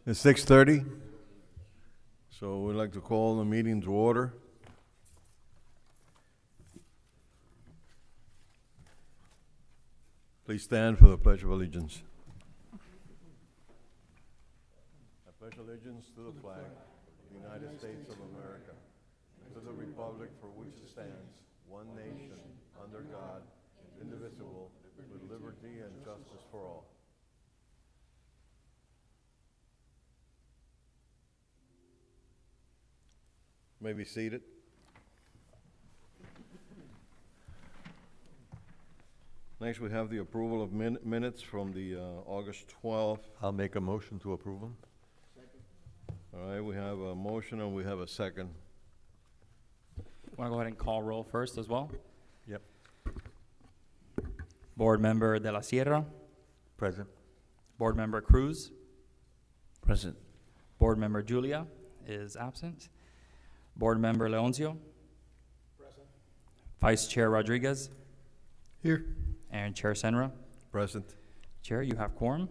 It's 6:30, so we'd like to call the meeting to order. Please stand for the Pledge of Allegiance. I pledge allegiance to the flag of the United States of America, and to the republic for which it stands, one nation, under God, indivisible, with liberty and justice for all. May be seated. Next, we have the approval of minutes from the August 12th. I'll make a motion to approve them. All right, we have a motion and we have a second. Want to go ahead and call roll first as well? Yep. Board Member De La Sierra, Present. Board Member Cruz, Present. Board Member Julia is absent. Board Member Leoncio. Present. Vice Chair Rodriguez. Here. And Chair Senra. Present. Chair, you have quorum.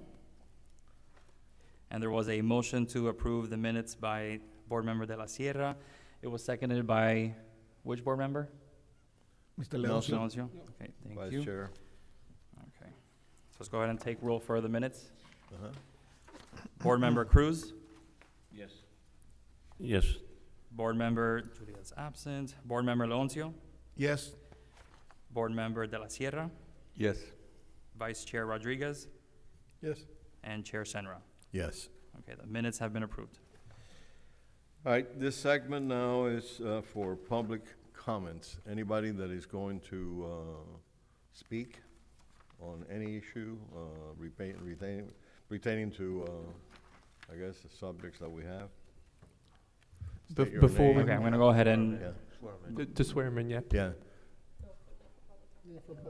And there was a motion to approve the minutes by Board Member De La Sierra. It was seconded by which board member? Mr. Nelson. Leoncio. Leoncio. Okay, thank Vice you. Chair. Okay. So let's go ahead and take roll for the minutes. Uh-huh. Board Member Cruz. Yes. Yes. Board Member Julia's absent. Board Member Leoncio. Yes. Board Member De La Sierra. Yes. Vice Chair Rodriguez. Yes. And Chair Senra. Yes. Okay, the minutes have been approved. All right, this segment now is for public comments. Anybody that is going to speak on any issue pertaining to, I guess, the subjects that we have. State your Before name. Okay, I'm gonna go ahead and, Yeah, To swear him in yet? yeah.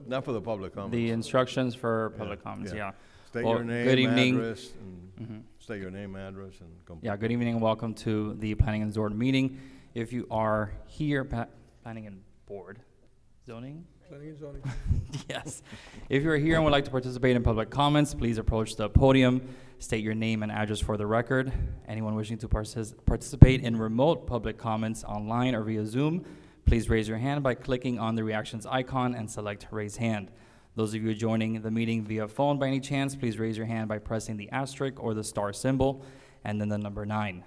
Not for the public comments. the instructions for Yeah, public comments, yeah. yeah. State well, your name, good evening. address, and Mhm. state your name, address, and come. Yeah, good evening and welcome to the Planning and Zoning meeting. If you are here, Planning and Board, Zoning? Planning and zoning. Yes. If you're here and would like to participate in public comments, please approach the podium, state your name and address for the record. Anyone wishing to participate in remote public comments online or via Zoom, please raise your hand by clicking on the reactions icon and select raise hand. Those of you joining the meeting via phone by any chance, please raise your hand by pressing the asterisk or the star symbol and then the number 9.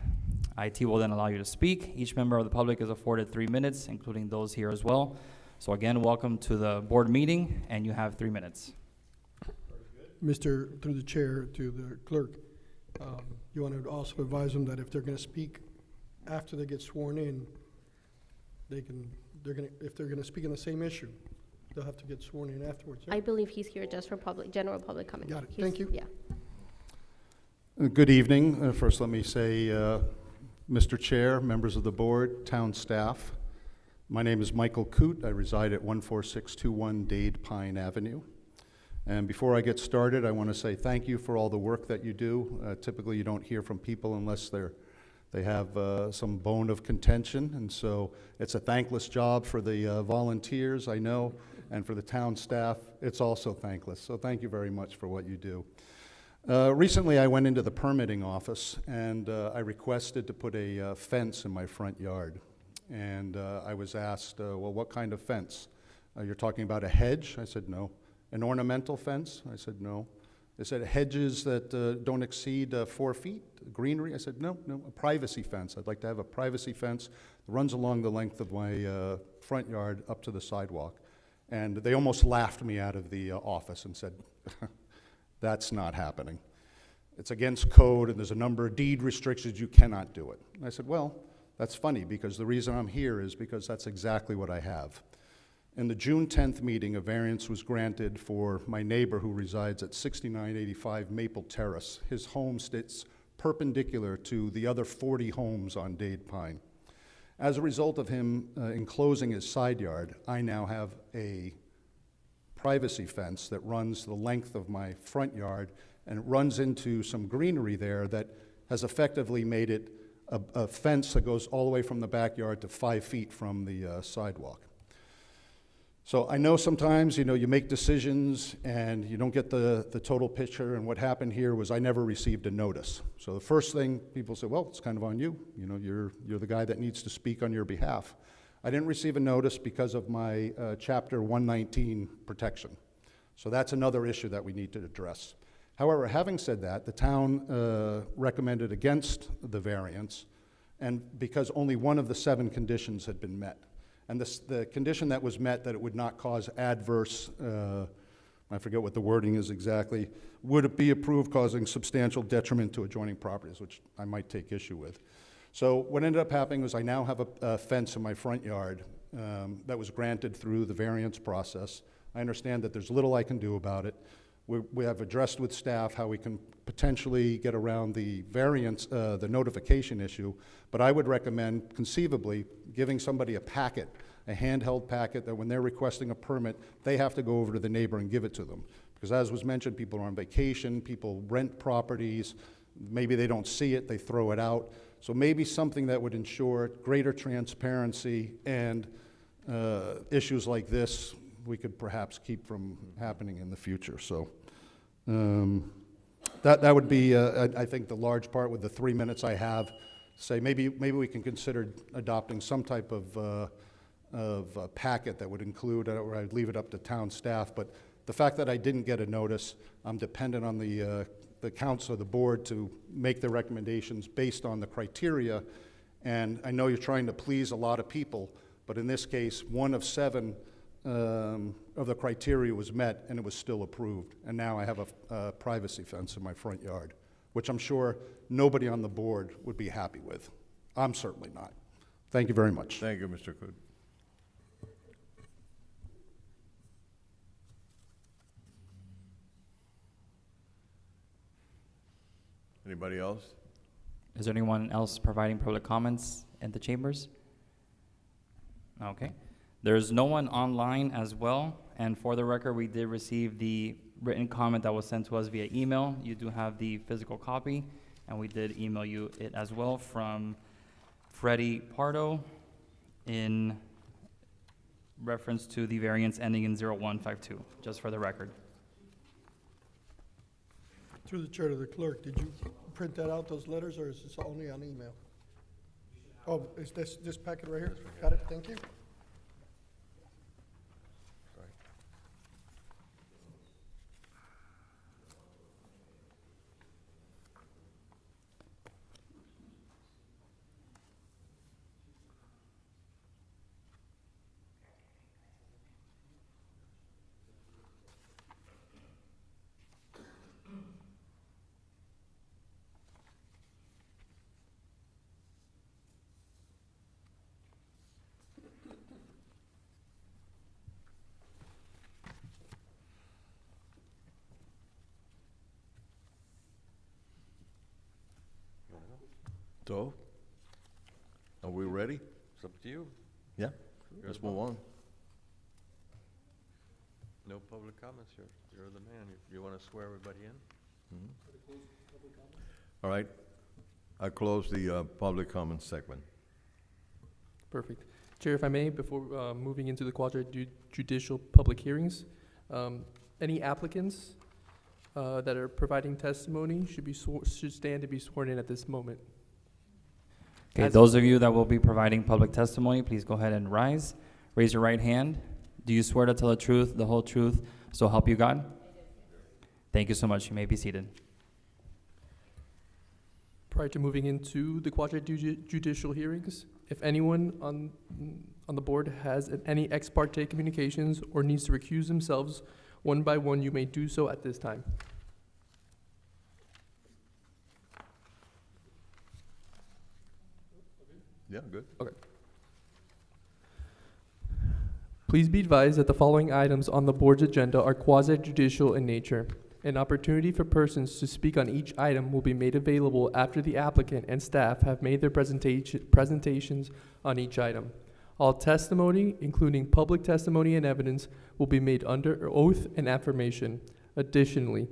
IT will then allow you to speak. Each member of the public is afforded 3 minutes, including those here as well. So again, welcome to the board meeting, and you have 3 minutes. Mr., through the chair to the clerk, you want to also advise them that if they're going to speak after they get sworn in, if they're going to speak on the same issue, they'll have to get sworn in afterwards. Yeah? I believe he's here just for general public comment. Got it. Thank you. Yeah. Good evening. First, let me say, Mr. Chair, members of the board, town staff, my name is Michael Coote. I reside at 14621 Dade Pine Avenue. And before I get started, I want to say thank you for all the work that you do. Typically, you don't hear from people unless they have some bone of contention, and so it's a thankless job for the volunteers, I know, and for the town staff. It's also thankless, so thank you very much for what you do. Recently, I went into the permitting office, and I requested to put a fence in my front yard. And I was asked, well, what kind of fence? You're talking about a hedge? I said, no. An ornamental fence? I said, no. They said hedges that don't exceed 4 feet, greenery? I said, no, a privacy fence. I'd like to have a privacy fence that runs along the length of my front yard up to the sidewalk. And they almost laughed me out of the office and said, that's not happening. It's against code, and there's a number of deed restrictions, you cannot do it. And I said, well, that's funny, because the reason I'm here is because that's exactly what I have. In the June 10th meeting, a variance was granted for my neighbor who resides at 6985 Maple Terrace. His home sits perpendicular to the other 40 homes on Dade Pine. As a result of him enclosing his side yard, I now have a privacy fence that runs the length of my front yard, and it runs into some greenery there that has effectively made it a fence that goes all the way from the backyard to 5 feet from the sidewalk. So I know sometimes, you make decisions and you don't get the total picture, and what happened here was I never received a notice. So the first thing people say, well, it's kind of on you. You're the guy that needs to speak on your behalf. I didn't receive a notice because of my Chapter 119 protection. So that's another issue that we need to address. However, having said that, the town recommended against the variance, and because only one of the 7 conditions had been met. And the condition that was met, that it would not cause adverse, I forget what the wording is exactly, would it be approved causing substantial detriment to adjoining properties, which I might take issue with. So what ended up happening was I now have a fence in my front yard that was granted through the variance process. I understand that there's little I can do about it. We have addressed with staff how we can potentially get around the variance, the notification issue, but I would recommend conceivably giving somebody a packet, a handheld packet, that when they're requesting a permit, they have to go over to the neighbor and give it to them. Because as was mentioned, people are on vacation, people rent properties, maybe they don't see it, they throw it out. So maybe something that would ensure greater transparency and issues like this we could perhaps keep from happening in the future. So that would be, I think, the large part with the 3 minutes I have. Say maybe we can consider adopting some type of packet that would include, or I'd leave it up to town staff. But the fact that I didn't get a notice, I'm dependent on the council, the board, to make the recommendations based on the criteria. And I know you're trying to please a lot of people, but in this case, 1 of 7 of the criteria was met, and it was still approved. And now I have a privacy fence in my front yard, which I'm sure nobody on the board would be happy with. I'm certainly not. Thank you very much. Thank you, Mr. Coot. Anybody else? Is there anyone else providing public comments in the chambers? Okay. There's no one online as well, and for the record, we did receive the written comment that was sent to us via email. You do have the physical copy, and we did email you it as well from Freddie Pardo in reference to the variance ending in 0152, just for the record. Through the chair to the clerk, did you print that out, those letters, or is this only on email? Oh, is this packet right here? Got it, thank you. So, are we ready? It's up to you. Yeah, let's move on. No public comments. You're the man. You want to swear everybody in? All right, I close the public comment segment. Perfect. Chair, if I may, before moving into the quasi-judicial public hearings, any applicants that are providing testimony should stand to be sworn in at this moment. Okay, As- those of you that will be providing public testimony, please go ahead and rise. Raise your right hand. Do you swear to tell the truth, the whole truth, so help you God? Thank you so much. You may be seated. Prior to moving into the quasi-judicial hearings, if anyone on the board has any ex parte communications or needs to recuse themselves, one by one, you may do so at this time. Yeah, good. Please be advised that the following items on the board's agenda are quasi-judicial in nature. An opportunity for persons to speak on each item will be made available after the applicant and staff have made their presentations on each item. All testimony, including public testimony and evidence, will be made under oath and affirmation. Additionally,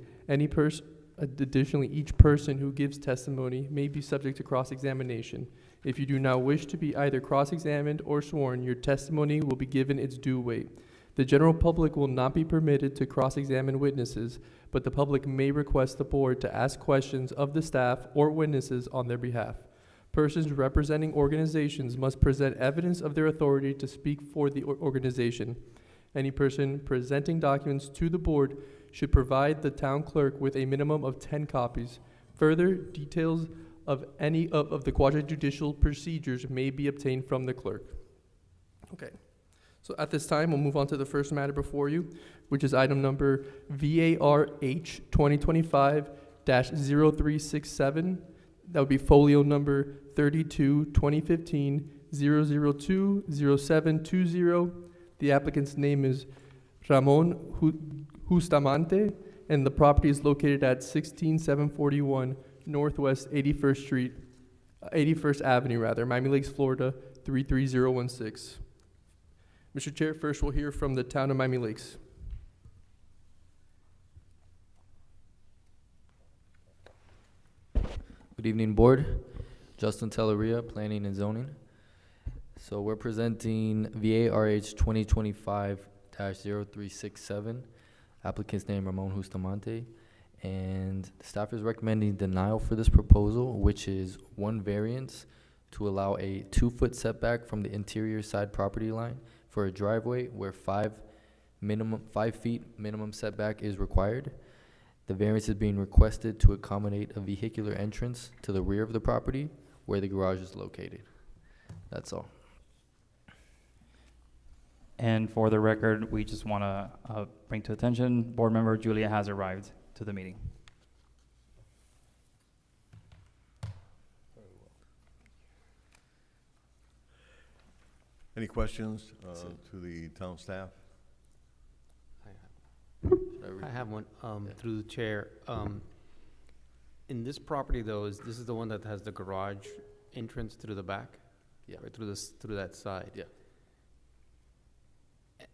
each person who gives testimony may be subject to cross-examination. If you do not wish to be either cross-examined or sworn, your testimony will be given its due weight. The general public will not be permitted to cross-examine witnesses, but the public may request the board to ask questions of the staff or witnesses on their behalf. Persons representing organizations must present evidence of their authority to speak for the organization. Any person presenting documents to the board should provide the town clerk with a minimum of 10 copies. Further details of any of the quasi-judicial procedures may be obtained from the clerk. Okay. So at this time, we'll move on to the first matter before you, which is item number VARH 2025-0367. That would be folio number 32, 2015, 002 0720. The applicant's name is Ramon Justamante, and the property is located at 16741 Northwest 81st Avenue, Miami Lakes, Florida, 33016. Mr. Chair, first we'll hear from the town of Miami Lakes. Good evening, Board. Justin Telleria, Planning and Zoning. So we're presenting VARH 2025-0367. Applicant's name Ramon Justamante. And staff is recommending denial for this proposal, which is one variance to allow a 2-foot setback from the interior side property line for a driveway where 5 feet minimum setback is required. The variance is being requested to accommodate a vehicular entrance to the rear of the property where the garage is located. That's all. And for the record, we just want to bring to attention, board member Julia has arrived to the meeting. Any questions to the town staff? I have one, Yeah. through the chair. In this property though, this is the one that has the garage entrance through the back? Yeah. Right, through that side? Yeah.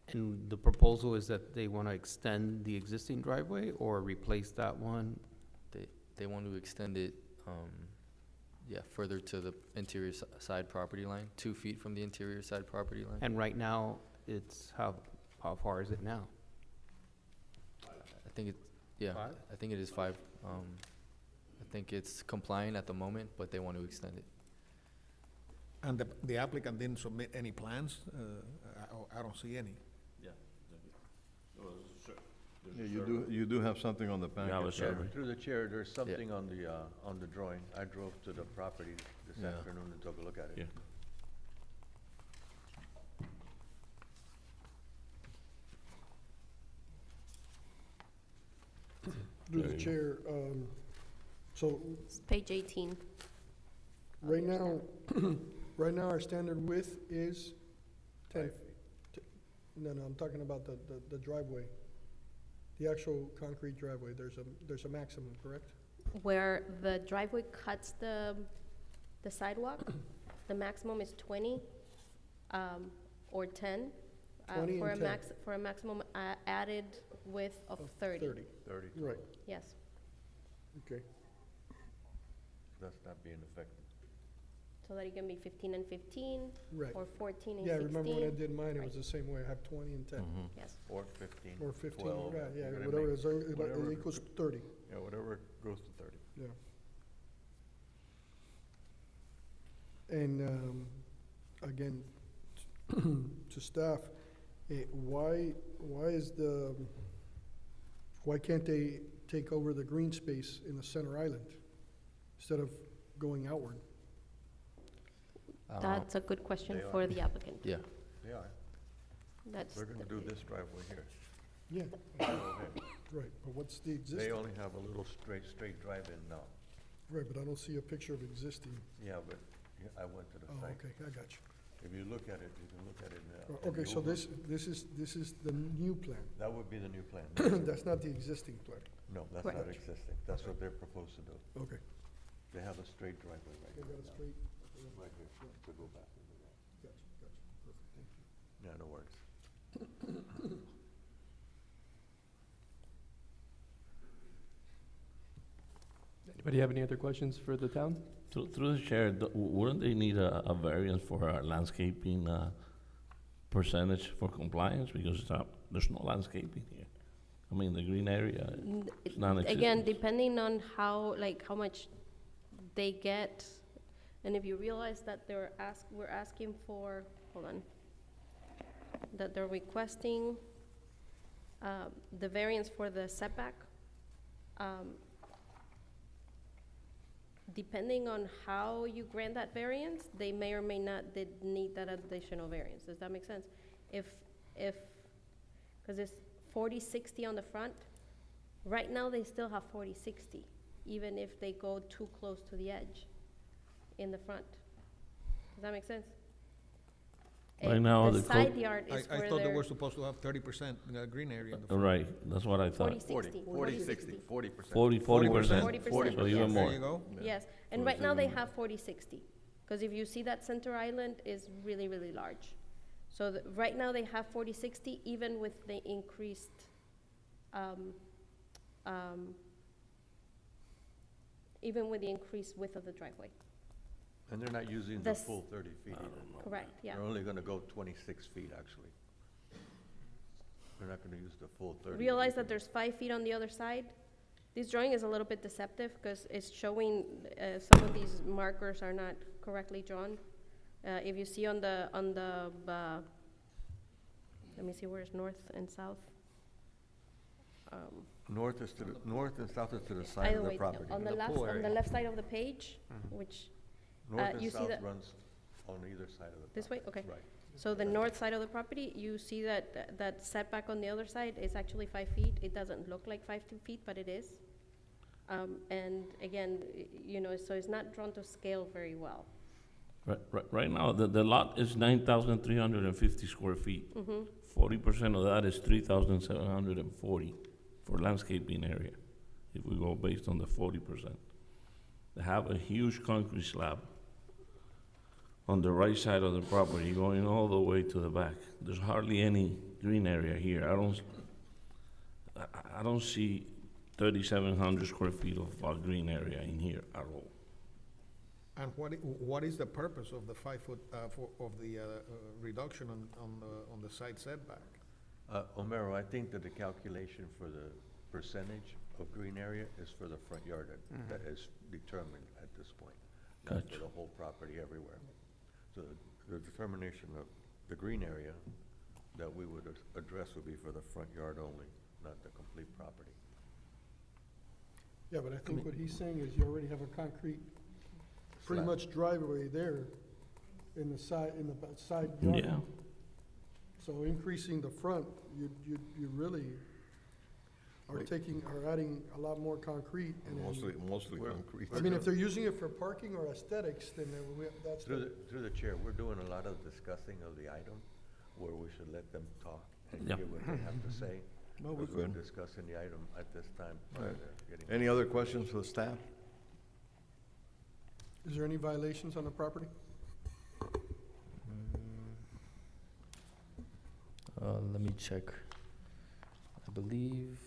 And the proposal is that they want to extend the existing driveway or replace that one? They want to extend it, further to the interior side property line, 2 feet from the interior side property line. And right now, it's, how far is it now? I think it, 5? I think it is 5. I think it's compliant at the moment, but they want to extend it. And the applicant didn't submit any plans? I don't see any. Yeah, you do have something on the packet. Through the chair, there's something on the drawing. I drove to the property this Yeah. afternoon and took a look at it. Through the chair, so It's page 18. right now, right now, our standard width is 10. No, I'm talking about the driveway. The actual concrete driveway, there's a maximum, correct? Where the driveway cuts the sidewalk, the maximum is 20 or 10. 20 for and a 10. for a maximum added width of 30. 30, Right, Yes. okay. that's not being affected. So that it can be 15 and 15 Right. or 14 and Yeah, I 16. remember when I did mine, it was Right. the same way. I have 20 and 10. Yes. Or 15. Or 15, 12, yeah, you're gonna whatever, make it whatever- equals 30, Yeah, whatever goes to 30. yeah. And, again, to staff, why can't they take over the green space in the center island instead of going outward? That's a good question They for are. the applicant. Yeah. They are. That's They're gonna do this driveway here. Yeah, Okay. right, but what's the They existing? only have a little straight drive-in now. Right, but I don't see a picture of existing. Yeah, but I went to the Oh, site. okay, I got you. If you look at it, you can look at it now. Okay, so this is the new plan. That would be the new plan. That's not the existing plan. No, that's not Right. existing. That's what they're proposed to do. Okay. They have a straight driveway right They got it now. straight. Right here, to go back into that. Gotcha, perfect, thank you. Yeah, no worries. Anybody have any other questions for the town? Through the chair, wouldn't they need a variance for landscaping percentage for compliance? Because there's no landscaping here. I mean, the green area is non-existent. Again, depending on how much they get, and if you realize that we're asking for, hold on, that they're requesting the variance for the setback, depending on how you grant that variance, they may or may not need that additional variance. Does that make sense? Because it's 40/60 on the front. Right now, they still have 40/60, even if they go too close to the edge in the front. Does that make sense? Right now, the the side yard is I where thought they they're were supposed to have 30% green area in the front. Right, that's what I thought. 40/60. 40%. 40%. 40%, So even yes. more. There you go. Yes, and So right it's now they even more. have 40/60, because if you see that center island is really, really large. So right now they have 40/60, even with the increased, even with the increased width of the driveway. And they're not using the The s- full 30 feet either. Correct, yeah. They're only gonna go 26 feet, actually. They're not gonna use the full 30. Realize that there's 5 feet on the other side. This drawing is a little bit deceptive, because it's showing, some of these markers are not correctly drawn. If you see on the, let me see, where's north and south? North and south is to the side Either of the way, property. on the left side of the page, which, North you and see south that- runs on either side of the property. this way, okay. Right. So the north side of the property, you see that setback on the other side is actually 5 feet. It doesn't look like 5 feet, but it is. And again, so it's not drawn to scale very well. Right now, the lot is 9,350 square feet. 40% of that is 3,740 for landscaping area, if we go based on the 40%. They have a huge concrete slab on the right side of the property, going all the way to the back. There's hardly any green area here. I don't see 3,700 square feet of green area in here at all. And what is the purpose of the 5-foot, of the reduction on the side setback? Homero, I think that the calculation for the percentage of green area is for the front yard that is determined at this point. Not Gotcha. for the whole property everywhere. So the determination of the green area that we would address would be for the front yard only, not the complete property. Yeah, but I think what he's saying is you already have a concrete, pretty Slab. much driveway there in the side yard. Yeah. So increasing the front, you really are adding a lot more concrete. And then- Mostly concrete. I mean, if they're using it for parking or aesthetics, then that's. Through the chair, we're doing a lot of discussing of the item where we should let them talk and Yeah. hear what they have to say. No, we're But we're good. discussing the item at this time. Right. Getting- Any other questions for staff? Is there any violations on the property? Let me check. I believe,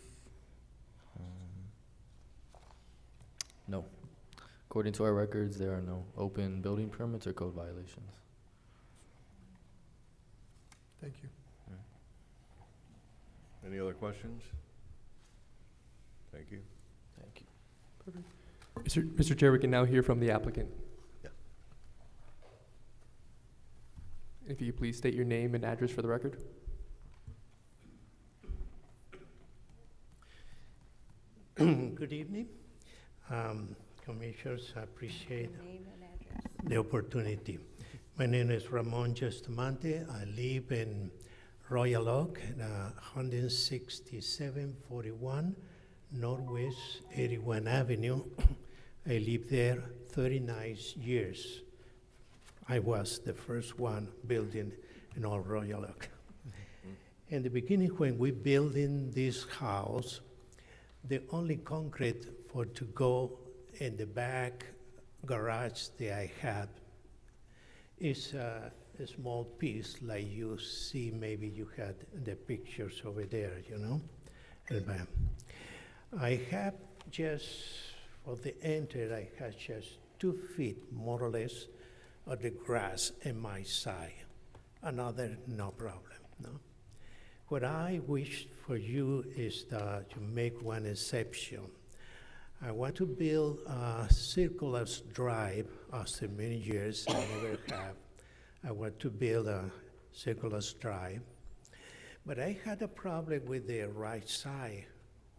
no. According to our records, there are no open building permits or code violations. Thank you. Any other questions? Thank you. Thank you. Mr. Chair, we can now hear from the applicant. Yeah. If you could please state your name and address for the record. Good evening. Commissioners, I appreciate the opportunity. My name is Ramon Justamante. I live in Royal Oak, 16741 Northwest 81 Avenue. I lived there 39 years. I was the first one building in all Royal Oak. In the beginning, when we building this house, the only concrete for to go in the back garage that I had is a small piece like you see, maybe you had the pictures over there, you know? I have just, for the enter, I have just 2 feet more or less of the grass in my side. another, no problem, no? What I wish for you is that you make one exception. I want to build a circular drive after many years I never have. I want to build a circular drive. But I had a problem with the right side,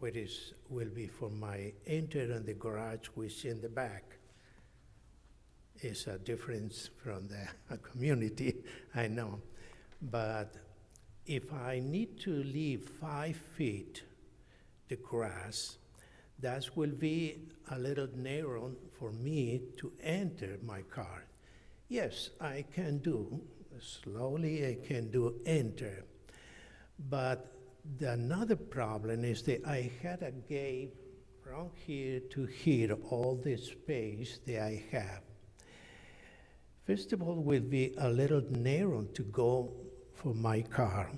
which will be for my enter and the garage, which in the back. Is a difference from the community, I know. But if I need to leave 5 feet the grass, that will be a little narrow for me to enter my car. Yes, I can do, slowly I can do enter. But another problem is that I had a gate from here to here, all the space that I have. First of all, will be a little narrow to go for my car.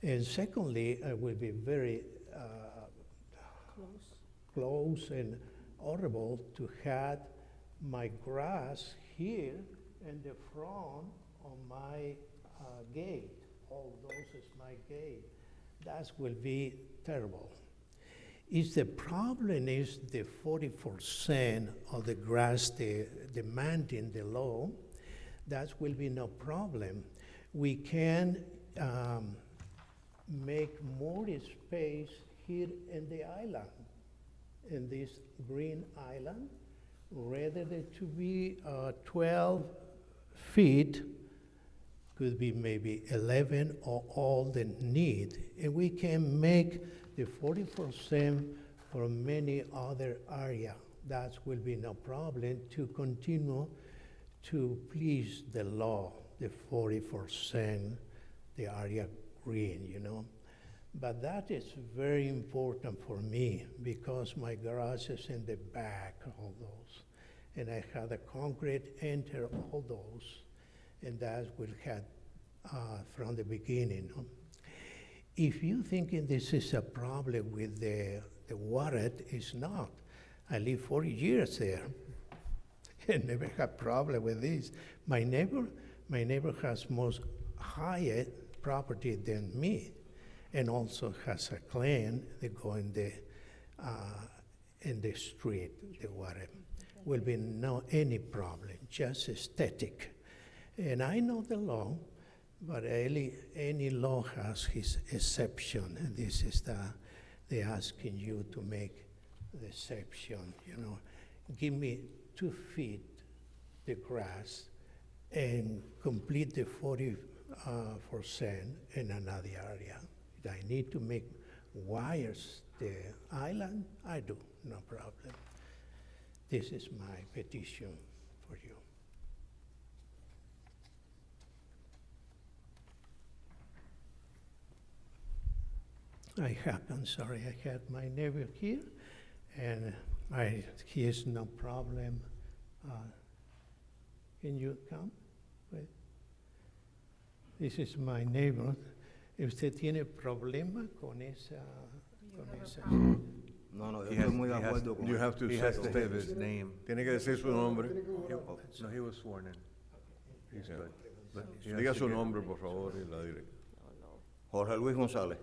And secondly, I will be very close and horrible to have my grass here in the front of my gate. All those is my gate. That will be terrible. Is the problem is the 40% of the grass demanding the law. That will be no problem. We can make more space here in the island, in this green island, rather than to be 12 feet, could be maybe 11 or all the need. And we can make the 40% for many other area. That will be no problem to continue to please the law, the 40%, the area green, you know. But that is very important for me because my garage is in the back, all those. And I had a concrete enter all those, and that will have from the beginning. If you thinking this is a problem with the water, it's not. I live 40 years there and never had problem with this. My neighbor has most higher property than me, and also has a claim that go in the street, the water. Will be no any problem, just aesthetic. And I know the law, but any law has his exception, and this is they asking you to make the exception, you know. Give me 2 feet the grass and complete the 40% in another area. If I need to make wires the island, I do, no problem. This is my petition for you. I'm sorry, I had my neighbor here, and he has no problem. Can you come? Wait. This is my neighbor. ¿Usted tiene problema con esa? No, no, yo He estoy has- muy de he has- acuerdo con you have to he say has to his give his name. Tiene que decir su nombre. No, he was sworn in. He's good. But he has Diga to su give- nombre, por favor, y la Jorge Luis González,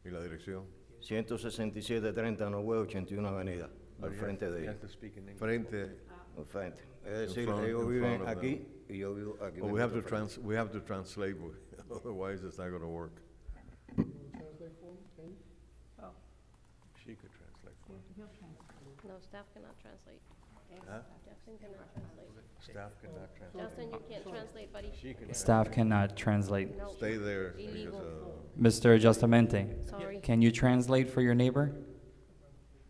dirección. 16730 Norway 81 Avenida, but al he frente has- de he ellos. has to speak in English. Frente. Al frente. Es decir, front- ellos in viven front of aquí them. y yo vivo aquí. Well, mismo we have al to frente. we have to translate, otherwise it's not going to work. She could translate for him. No, staff cannot translate. Huh? Justin cannot translate. Staff cannot translate. Justin, you can't translate, buddy. She can Staff cannot translate. No. Stay there. Illegal. Because, Mr. Justamente, Sorry. can you translate for your neighbor?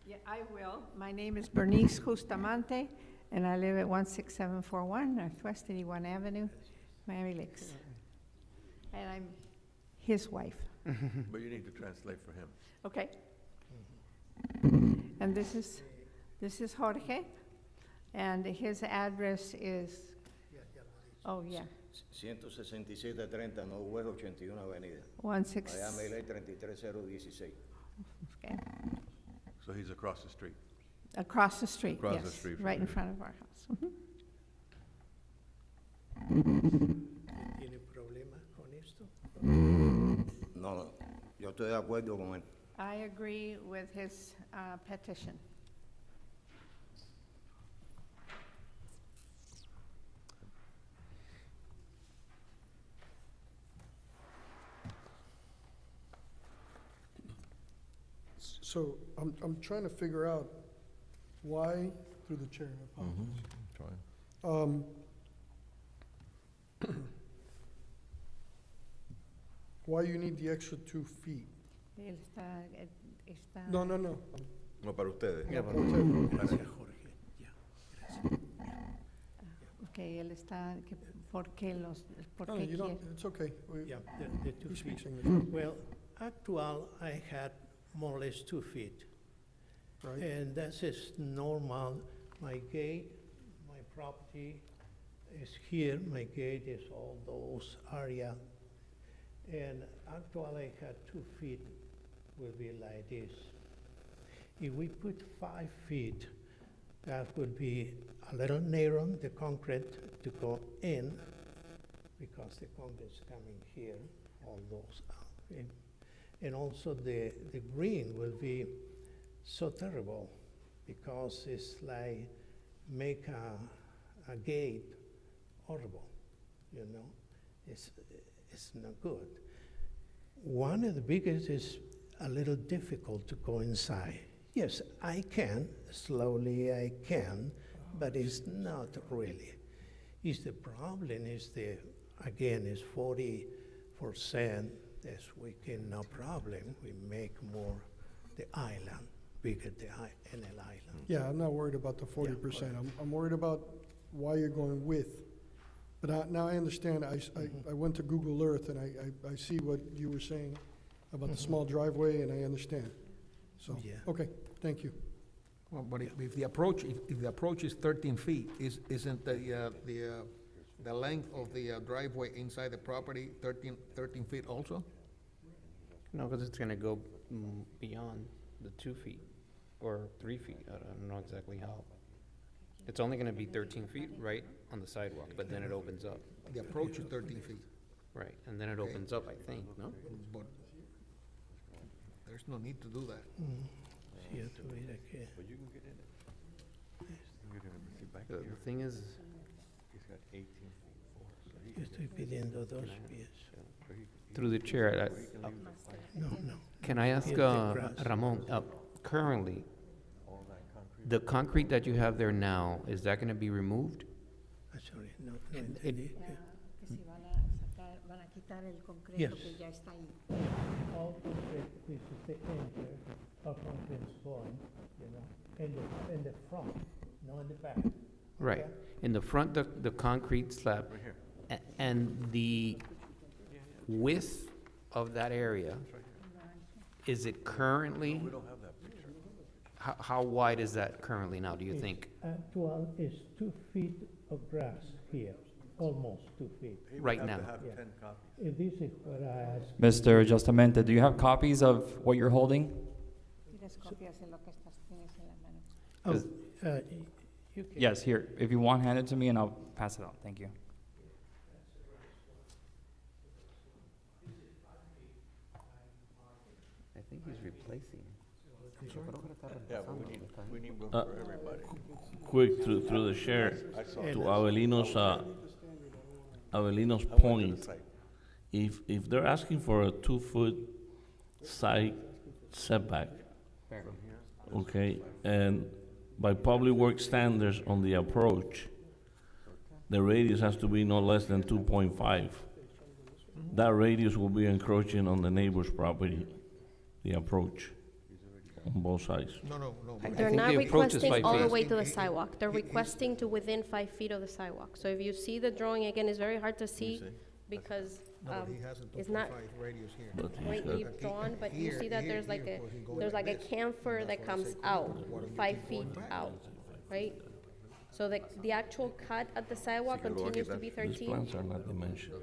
Yeah, I will. My name is Bernice Justamante, and I live at 16741 Northwest 81 Avenue, Miami Lakes. And I'm his wife. But you need to translate for him. Okay. And this is Jorge, and his address is, oh, yeah, 16730 Norway 81 Avenida. 16. Miami Lake 33016. Okay. So he's across the street. Across the street, Across the yes, street from right in you. front of our house. Mhm. ¿Tiene problema No, yo estoy de acuerdo con él. I agree with his petition. So I'm trying to figure out why, through the chair, I apologize. Try. Why you need the extra 2 feet? Él está. No. No, para ustedes. Gracias, Jorge. Okay, él está, ¿por qué por No, qué you don't, quiere? it's okay. Yeah, the 2 He feet. speaks English, Well, actual, I had more or less 2 feet. right? And that is normal. My gate, my property is here. My gate is all those area. And actually, I had 2 feet will be like this. If we put 5 feet, that would be a little narrow, the concrete to go in, because the concrete is coming here, all those. And also the green will be so terrible, because it's like make a gate horrible, you know? It's not good. One of the biggest is a little difficult to go inside. Yes, I can, slowly I can, but it's not really. Is the problem is again, is 40%, that's we can, no problem. We make more the island, bigger the island. Yeah, I'm not worried about the 40%. I'm worried about why you're going with. But now I understand. I went to Google Earth and I see what you were saying about the small driveway, and I understand. So, Yeah. okay, thank you. Well, but if the approach, if the approach is 13 feet, isn't the length of the driveway inside the property 13 feet also? No, because it's gonna go beyond the 2 feet or 3 feet. I don't know exactly how. It's only gonna be 13 feet, right, on the sidewalk, but then it opens up. The approach is 13 feet, Right, and then it opens up, I think, no? but there's no need to do that. Sí, yo tuviera que- But you can get in it. You can get in it, see back The here. thing is, He's got 18 feet 4, so he Yo estoy pidiendo 2 pies. so he- through the chair, he can leave the 5 No. can I ask, Here's the grass. Ramon, currently, all that concrete. the concrete that you have there now, is that gonna be removed? Sorry, no entendí. Que si van a quitar el concreto Yes. que ya está ahí. All concrete, this is the enter, all concrete is going, you know, in the front, not in the back. Right, Okay? in the front, the concrete slab, Right here. and the width of that area, is it currently, We don't have that picture. how wide is that currently now, do you think? Actual is 2 feet of grass here, almost 2 feet. He would Right have to now. have Yeah. 10 copies. And this is what I asked. Mr. Justamente, do you have copies of what you're holding? Tienes copias de lo que tienes en la mano. Oh, you can. Yes, here. If you want, hand it to me and I'll pass it out. Thank you. I think he's replacing. Yeah, but we need room Uh, for everybody. Quick, through the chair, I saw to it. Avelino's I went to the point, site. if they're asking for a 2-foot side setback, okay, and by public work standards on the approach, the radius has to be no less than 2.5. That radius will be encroaching on the neighbor's property, the approach, on both sides. No. I They're think not the approach is requesting 5 all the feet. way to the sidewalk. They're requesting to within 5 feet of the sidewalk. So if you see the drawing, again, it's very hard to see because No, but he has a it's not 2.5 radius here. But he's greatly got- drawn, but you Here, see that here, there's like here, a, where he go there's like like a this. camfer that comes out 5 feet out, right? So the actual cut at the sidewalk continues to be These 13, plans are not dimensioned.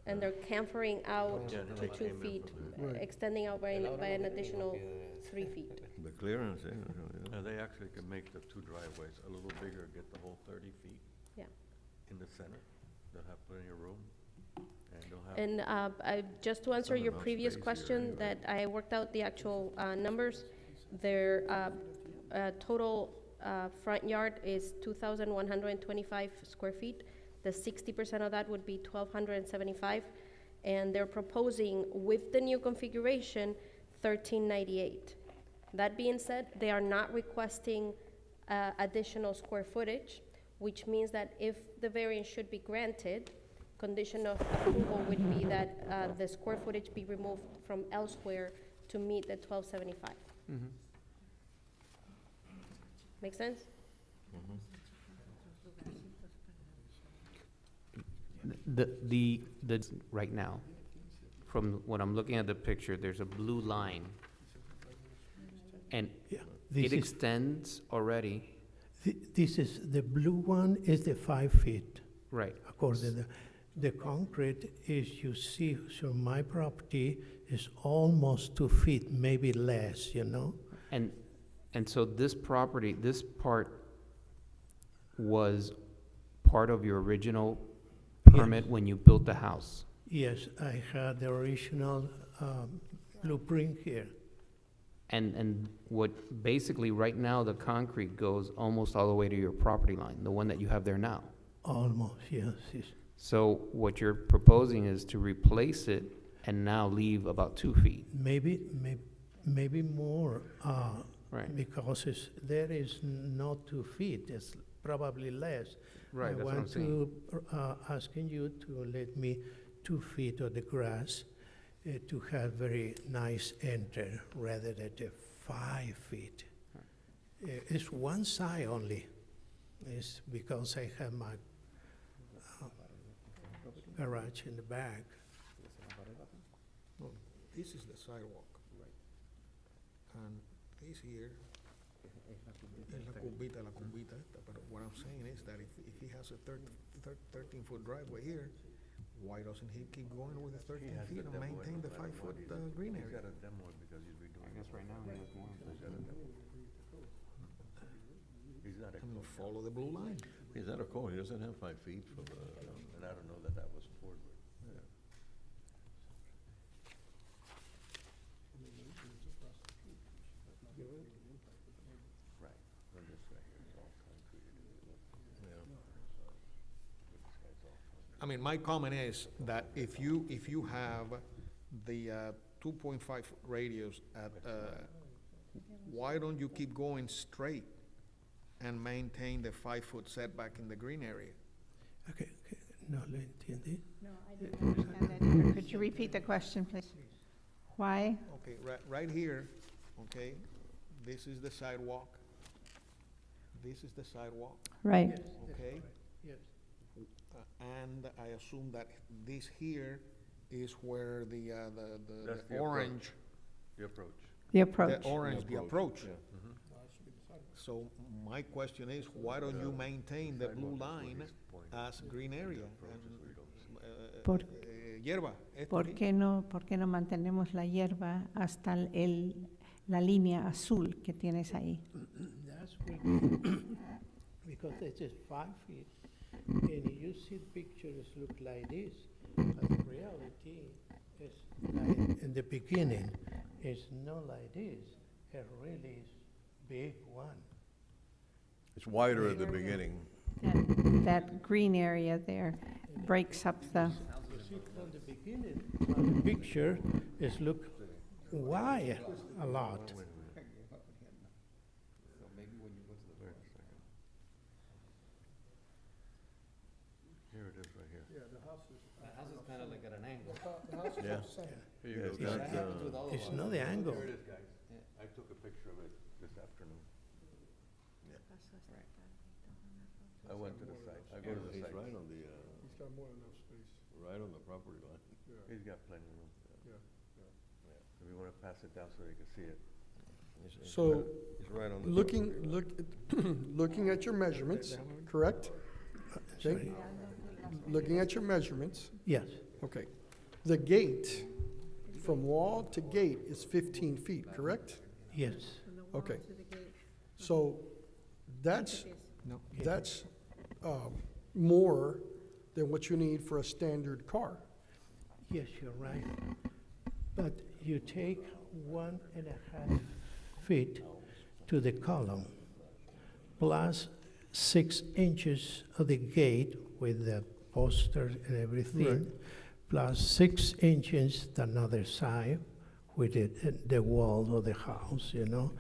and they're camfering out Yeah, to I 2 came in feet, from extending out by an additional 3 feet. The clearance, They actually can make the 2 driveways a little bigger, get the whole 30 feet Yeah. in the center. They'll have plenty of room. And don't have- And just to answer Not your enough previous space here question, anyway. that I worked out the actual numbers. Their total front yard is 2,125 square feet. The 60% of that would be 1,275. And they're proposing, with the new configuration, 1,398. That being said, they are not requesting additional square footage, which means that if the variance should be granted, condition of approval would be that the square footage be removed from elsewhere to meet the 1,275. Make sense? Right now, from what I'm looking at the picture, there's a blue line. And Yeah, it this is, extends already, this is, the blue one is the 5 feet. right, According to the concrete is, you see, so my property is almost 2 feet, maybe less, you know? and so this property, this part was part of your original permit when you built the house. Yes, I had the original blueprint here. And what, basically, right now, the concrete goes almost all the way to your property line, the one that you have there now. Almost, yes. Yes. So what you're proposing is to replace it and now leave about 2 feet. Maybe more, Right. because there is not 2 feet, it's probably less. Right, that's what I'm saying. I want to, asking you to let me 2 feet of the grass to have very nice enter rather than the 5 feet. It's one side only. It's because I have my garage in the back. No, this is the sidewalk. And this here es la cumbita esta, but what I'm saying is that if he has a 13-foot driveway here, why doesn't he keep going with the 13 feet and maintain the 5-foot green He's area? got a demo it because he's redoing. I guess right now he has one. He's got a demo. He's not a I mean, code. follow the blue line. He's not a code, he doesn't have 5 feet from And I don't know that that was forward. Right, and this right here is all concrete. This guy's all concrete. I mean, my comment is that if you have the 2.5 radius at, why don't you keep going straight and maintain the 5-foot setback in the green area? Okay, no lo entendí. No, I didn't understand that either. Could you repeat the question, please? Why? Okay, right here, okay, this is the sidewalk. This is the sidewalk, Right. okay? Yes. And I assume that this here is where the That's the orange, The approach. The approach. the orange, the approach. Yeah. So my question is, why don't you maintain the blue line as green area? Por- Hierba. esto ¿Por aquí. qué no mantenemos la hierba hasta la línea azul que tienes ahí? That's good. Because this is 5 feet, and you see pictures look like this, but the reality is like in the beginning, it's not like this. It really is big one. It's wider at the beginning. That green area there breaks up the, You see from the beginning, on the picture, it look wide a lot. Here it is right here. The house is kind of like at an angle. Yeah. Here you go. That, It's not the angle. Here it is, guys. I took a picture of it this afternoon. I went to the site. I go to the he's site. right on the, He's got more than enough space. right on the property line. He's got plenty of room. Yeah, If you wanna pass it down so they can see it. He's So, right- He's right on the. looking at your measurements, correct? Okay. Looking at your measurements, Yes, okay. The gate, from wall to gate is 15 feet, correct? yes. Okay. So that's, No. that's more than what you need for a standard car. Yes, you're right. But you take 1.5 feet to the column, plus 6 inches of the gate with the posters and everything, Right. plus 6 inches the another side with the wall of the house, you know.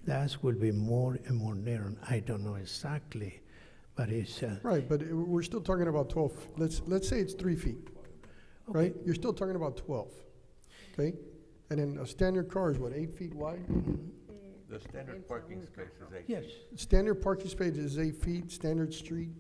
That will be more and more narrow. I don't know exactly, but it's, Right, but we're still talking about 12, let's say it's 3 feet, right? You're still talking about 12, okay? And then a standard car is what, 8 feet wide? The standard parking space is 8 yes, feet. Standard parking space is 8 feet, standard street,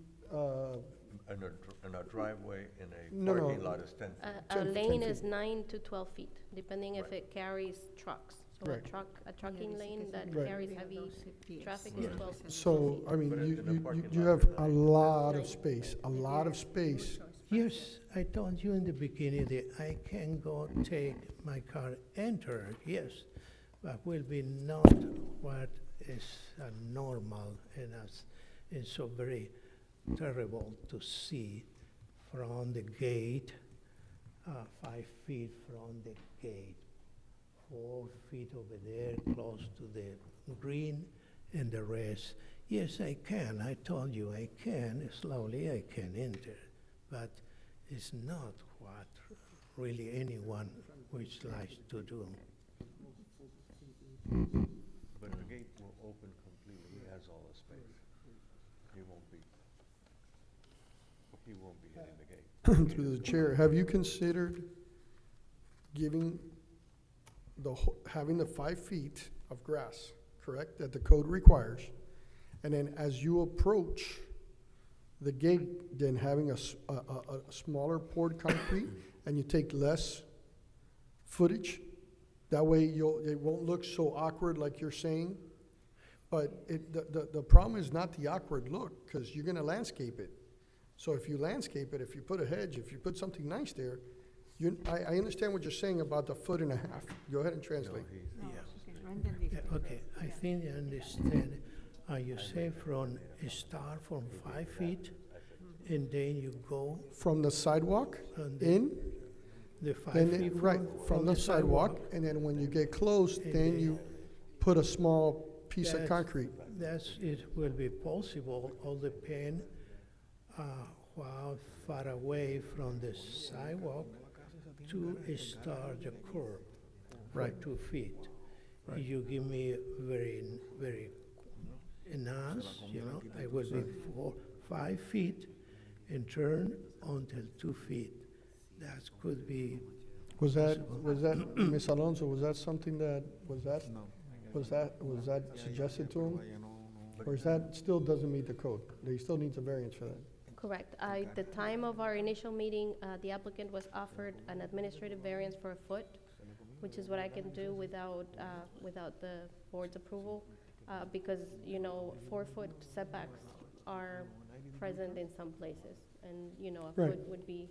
And a driveway in a No, no. parking lot is 10 feet. A 10 lane feet. is 9 to 12 feet, depending if it carries trucks. So Right. a trucking lane that Right. carries heavy traffic is 12 feet. so, I mean, But you, in the you, parking you lot, have it's a nine. lot of space, a lot of space. yes, I told you in the beginning that I can go take my car, enter, yes, but will be not what is normal and as, it's so very terrible to see from the gate, 5 feet from the gate, 4 feet over there, close to the green, and the rest. Yes, I can. I told you I can. Slowly I can enter, but it's not what really anyone which likes to do. But the gate will open completely, he has all the space. He won't be hitting the gate. Through the chair, have you considered giving having the 5 feet of grass, correct, that the code requires? And then as you approach the gate, then having a smaller poured concrete, and you take less footage? That way it won't look so awkward like you're saying. But the problem is not the awkward look, because you're gonna landscape it. So if you landscape it, if you put a hedge, if you put something nice there, I understand what you're saying about the 1.5 feet. Go ahead and translate. Okay, I think I understand. You say from start from 5 feet, and then you go From the sidewalk and in, the 5 then, feet right, from the sidewalk, and then when you get close, And then then- you put a small piece of That's- concrete. That's, it will be possible, all depend how far away from the sidewalk to start the curb. for Right. 2 feet. Right. You give me very, very nice, you know, I will be 5 feet and turn until 2 feet. That could be Was that, possible. Ms. Alonso, was that something that, was that suggested to him? Or is that still doesn't meet the code? He still needs a variance for that? Correct. At the time of our initial meeting, the applicant was offered an administrative variance for a foot, which is what I can do without the board's approval, because, 4-foot setbacks are present in some places, and, a Right. foot would be,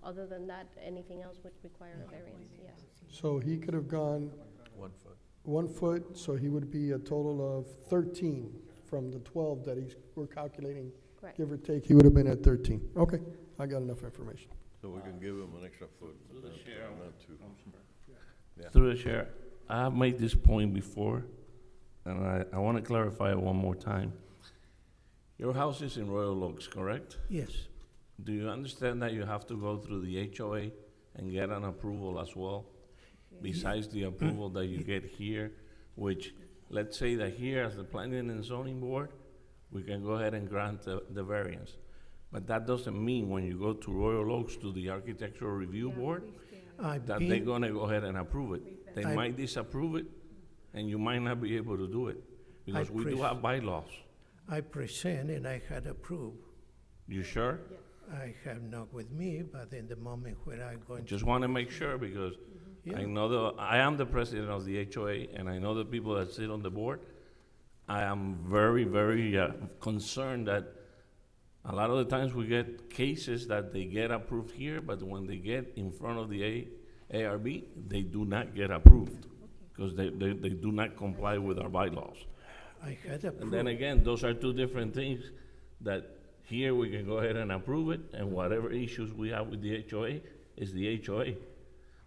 other than that, anything else would require a variance, yes. So he could have gone 1 foot. 1 foot, so he would be a total of 13 from the 12 that we're calculating, Correct. give or take, he would have been at 13. Okay, I got enough information. So we can give him an extra foot, Through the chair. not two. Yeah. Through the chair, I have made this point before, and I want to clarify it one more time. Your house is in Royal Oaks, correct? Yes, Do you understand that you have to go through the HOA and get an approval as well? Besides the approval that you get here, which, let's say that here as the Planning and Zoning Board, we can go ahead and grant the variance. But that doesn't mean when you go to Royal Oaks to the Architectural Review Board, I've that they're been, gonna go ahead and approve it. They I- might disapprove it, and you might not be able to do it, because we do pres- have bylaws. I present and I had approved. You sure? I have not with me, but in the moment when I'm going to. Just wanna make sure, because I Yeah. know I am the president of the HOA, and I know the people that sit on the board. I am very, very concerned that a lot of the times we get cases that they get approved here, but when they get in front of the ARB, they do not get approved, because they do not comply with our bylaws. I had approved. And then again, those are two different things, that here we can go ahead and approve it, and whatever issues we have with the HOA, is the HOA.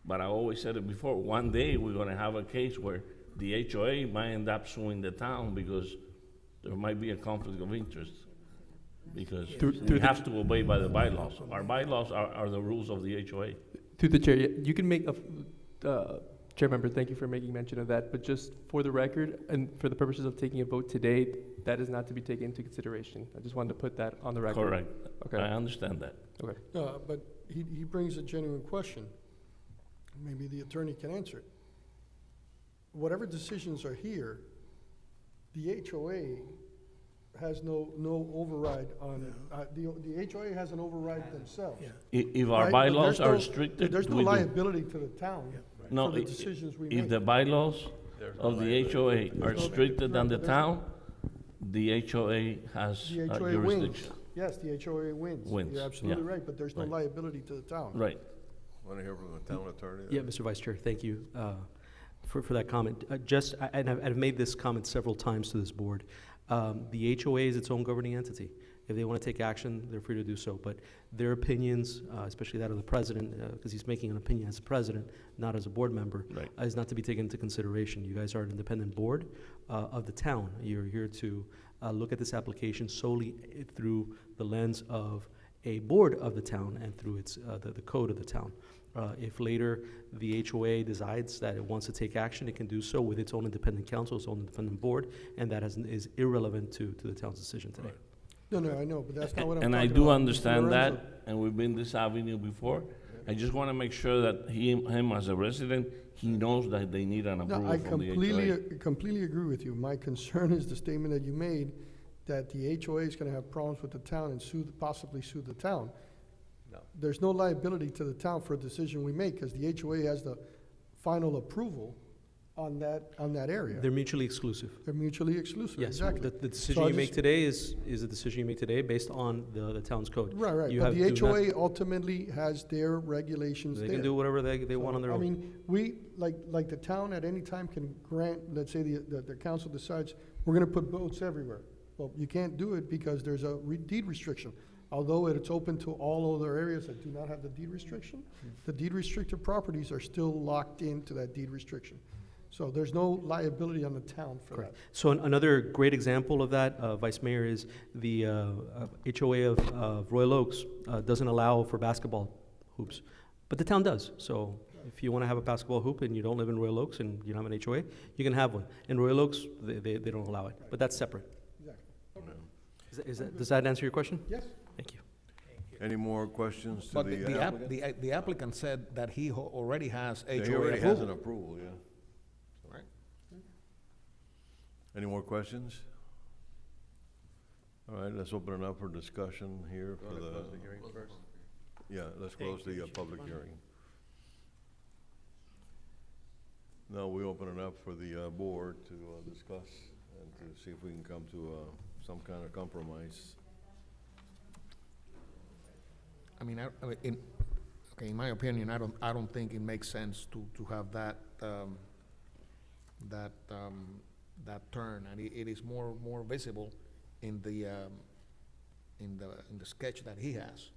But I always said it before, one day we're gonna have a case where the HOA might end up suing the town because there might be a conflict of interest. Because Through we the have to obey by the bylaws. Our bylaws are the rules of the HOA. Through the chair, you can make chair member, thank you for making mention of that, but just for the record and for the purposes of taking a vote today, that is not to be taken into consideration. I just wanted to put that on the record. Correct. Okay. I understand that. Okay. But he brings a genuine question. Maybe the attorney can answer it. Whatever decisions are here, the HOA has no override on, the HOA has an override themselves. If our Right? But bylaws there's are no- restricted, There's no we do. liability to the town No, for the decisions we make. if the bylaws of the HOA are no- stricter than the there's- town, the HOA has The HOA wins. jurisdiction. Yes, the HOA wins. Wins, You're absolutely yeah. right, but there's no Right. liability to the town. Right. Want to hear from the town attorney? Yeah, Mr. Vice Chair, thank you for that comment. And I've made this comment several times to this board. The HOA is its own governing entity. If they want to take action, they're free to do so. But their opinions, especially that of the president, because he's making an opinion as a president, not as a board member, Right. is not to be taken into consideration. You guys are an independent board of the town. You're here to look at this application solely through the lens of a board of the town and through its the code of the town. If later the HOA decides that it wants to take action, it can do so with its own independent council, its own independent board, and that is irrelevant to the town's decision today. No, I know, but that's not what I'm And talking I about. do Mr. understand Lorenzo. that, and we've been this avenue before. I just want to make sure that him as a resident, he knows that they need an No, approval I from the HOA. completely agree with you. My concern is the statement that you made, that the HOA is gonna have problems with the town and possibly sue the town. No. There's no liability to the town for a decision we make, because the HOA has the final approval on that area. They're mutually exclusive. They're mutually exclusive, Yes, exactly. the decision I you make just- today is a decision you make today based on the town's code. Right, You but have the to not- HOA ultimately has their regulations They there. can do whatever they want on their I own. mean, we, like the town at any time can grant, let's say the council decides, we're gonna put boats everywhere. Well, you can't do it because there's a deed restriction. Although it's open to all other areas that do not have the deed restriction, the deed restricted properties are still locked into that deed restriction. So there's no liability on the town for that. Correct. So another great example of that, Vice Mayor, is the HOA of Royal Oaks doesn't allow for basketball hoops, but the town does. So if you want to have a basketball hoop and you don't live in Royal Oaks and you don't have an HOA, you can have one. In Royal Oaks, they don't allow it, but that's separate. Exactly. Does that answer your question? Yes. Thank you. Any more questions to But the applicant? the applicant said that he already has Yeah, HOA He already has an approval. approval, yeah. Right. Any more questions? All right, let's open it up for discussion here for the. Close the hearing first. Yeah, let's close the public hearing. Now we open it up for the board to discuss and to see if we can come to some kind of compromise. I mean, in my opinion, I don't think it makes sense to have that turn, and it is more visible in the sketch that he has,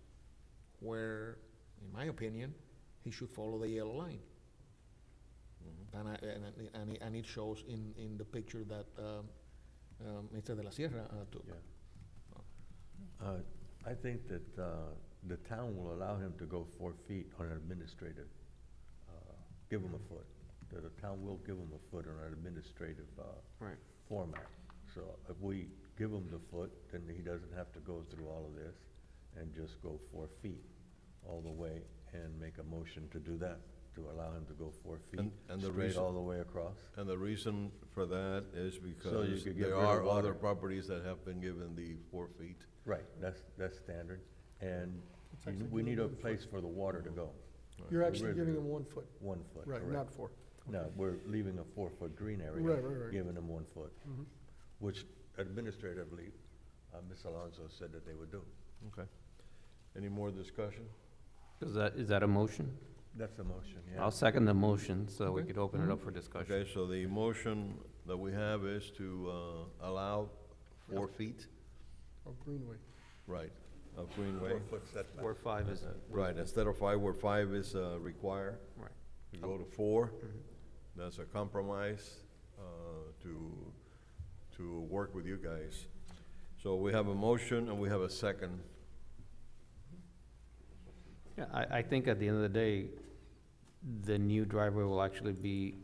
where, in my opinion, he should follow the yellow line. And it shows in the picture that Mr. De La Sierra took. I think that the town will allow him to go 4 feet on an administrative, give him a foot. The town will give him a foot on an administrative Right. format. So if we give him the foot, then he doesn't have to go through all of this and just go 4 feet all the way and make a motion to do that, to allow him to go 4 feet And the straight reason- all the way across. And the reason for that is because could get there rid of are water. other properties that have been given the 4 feet. Right, that's standard. And It's actually we need a giving him place for the water to go. You're So actually really, giving him 1 foot. 1 foot, Right, correct. not 4. No, we're leaving a 4-foot green area. Right. Giving them 1 foot, Mhm. which administratively, Ms. Alonso said that they would do. Okay. Any more discussion? Is that a motion? That's a motion, yeah. I'll second the motion, so we Okay. could open it up for discussion. Okay, so the motion that we have is to allow 4 feet, Or Greenway. right, of Greenway. 4 foot setback. Where 5 is, Right, instead of 5, where 5 is required, right. we go to 4. Mhm. That's a compromise to work with you guys. So we have a motion and we have a second. Yeah, I think at the end of the day, the new driveway will actually be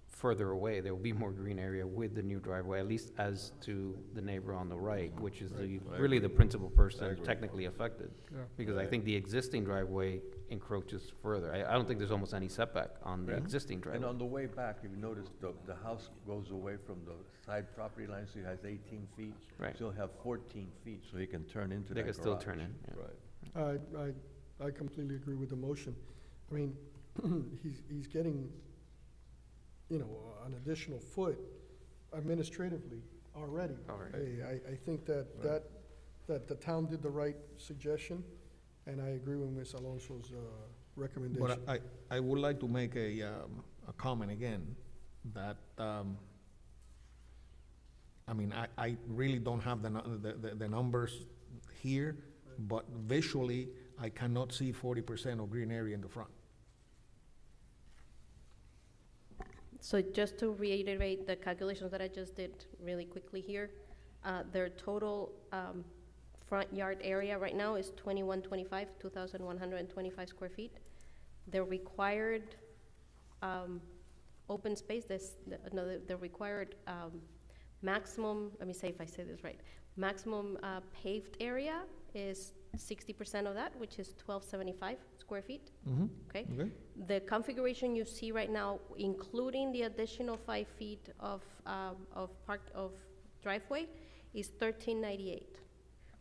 further away. There will be more green area with the new driveway, at least as to the neighbor on the right, which is Right. I really agree. the principal person agree. technically affected. Yeah. Because I Right. think the existing driveway encroaches further. I don't think there's almost any setback on the Yeah. existing And driveway. on the way back, if you notice, the house goes away from the side property line, so he has 18 feet. Right. So he'll have 14 feet, so he can turn into They that could still garage. turn in, yeah. Right. I completely agree with the motion. I mean, he's getting, you know, an additional foot administratively already. Already. I think that the town did the right suggestion, and I agree with Ms. Alonso's recommendation. But I would like to make a comment again, that, I mean, I really don't have the numbers here, but visually, I cannot see 40% of green area in the front. So just to reiterate the calculations that I just did really quickly here, their total front yard area right now is 2,125 square feet. The required open space, the required maximum, let me say if I say this right, maximum paved area is 60% of that, which is 1,275 square feet. Okay? Okay. The configuration you see right now, including the additional 5 feet of driveway, is 1398,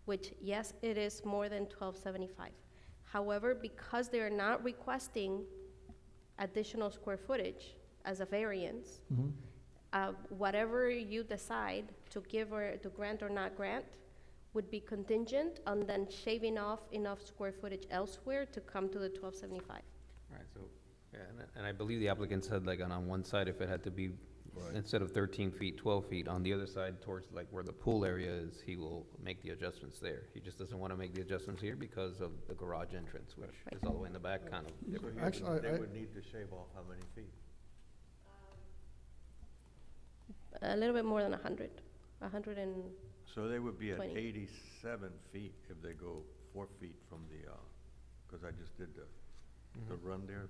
which, yes, it is more than 1275. However, because they're not requesting additional square footage as a variance, whatever you decide to give or to grant or not grant would be contingent on then shaving off enough square footage elsewhere to come to the 1275. Right, so, yeah, and I believe the applicant said like on one side, if it had to be, Right. instead of 13 feet, 12 feet, on the other side towards like where the pool area is, he will make the adjustments there. He just doesn't want to make the adjustments here because of the garage entrance, which is all the way in the back, kind of. So he Actually, would- I- They would need to shave off how many feet? A little bit more than 100, 100 and, So they would be at 20. 87 feet if they go 4 feet from the, because I just did the run there,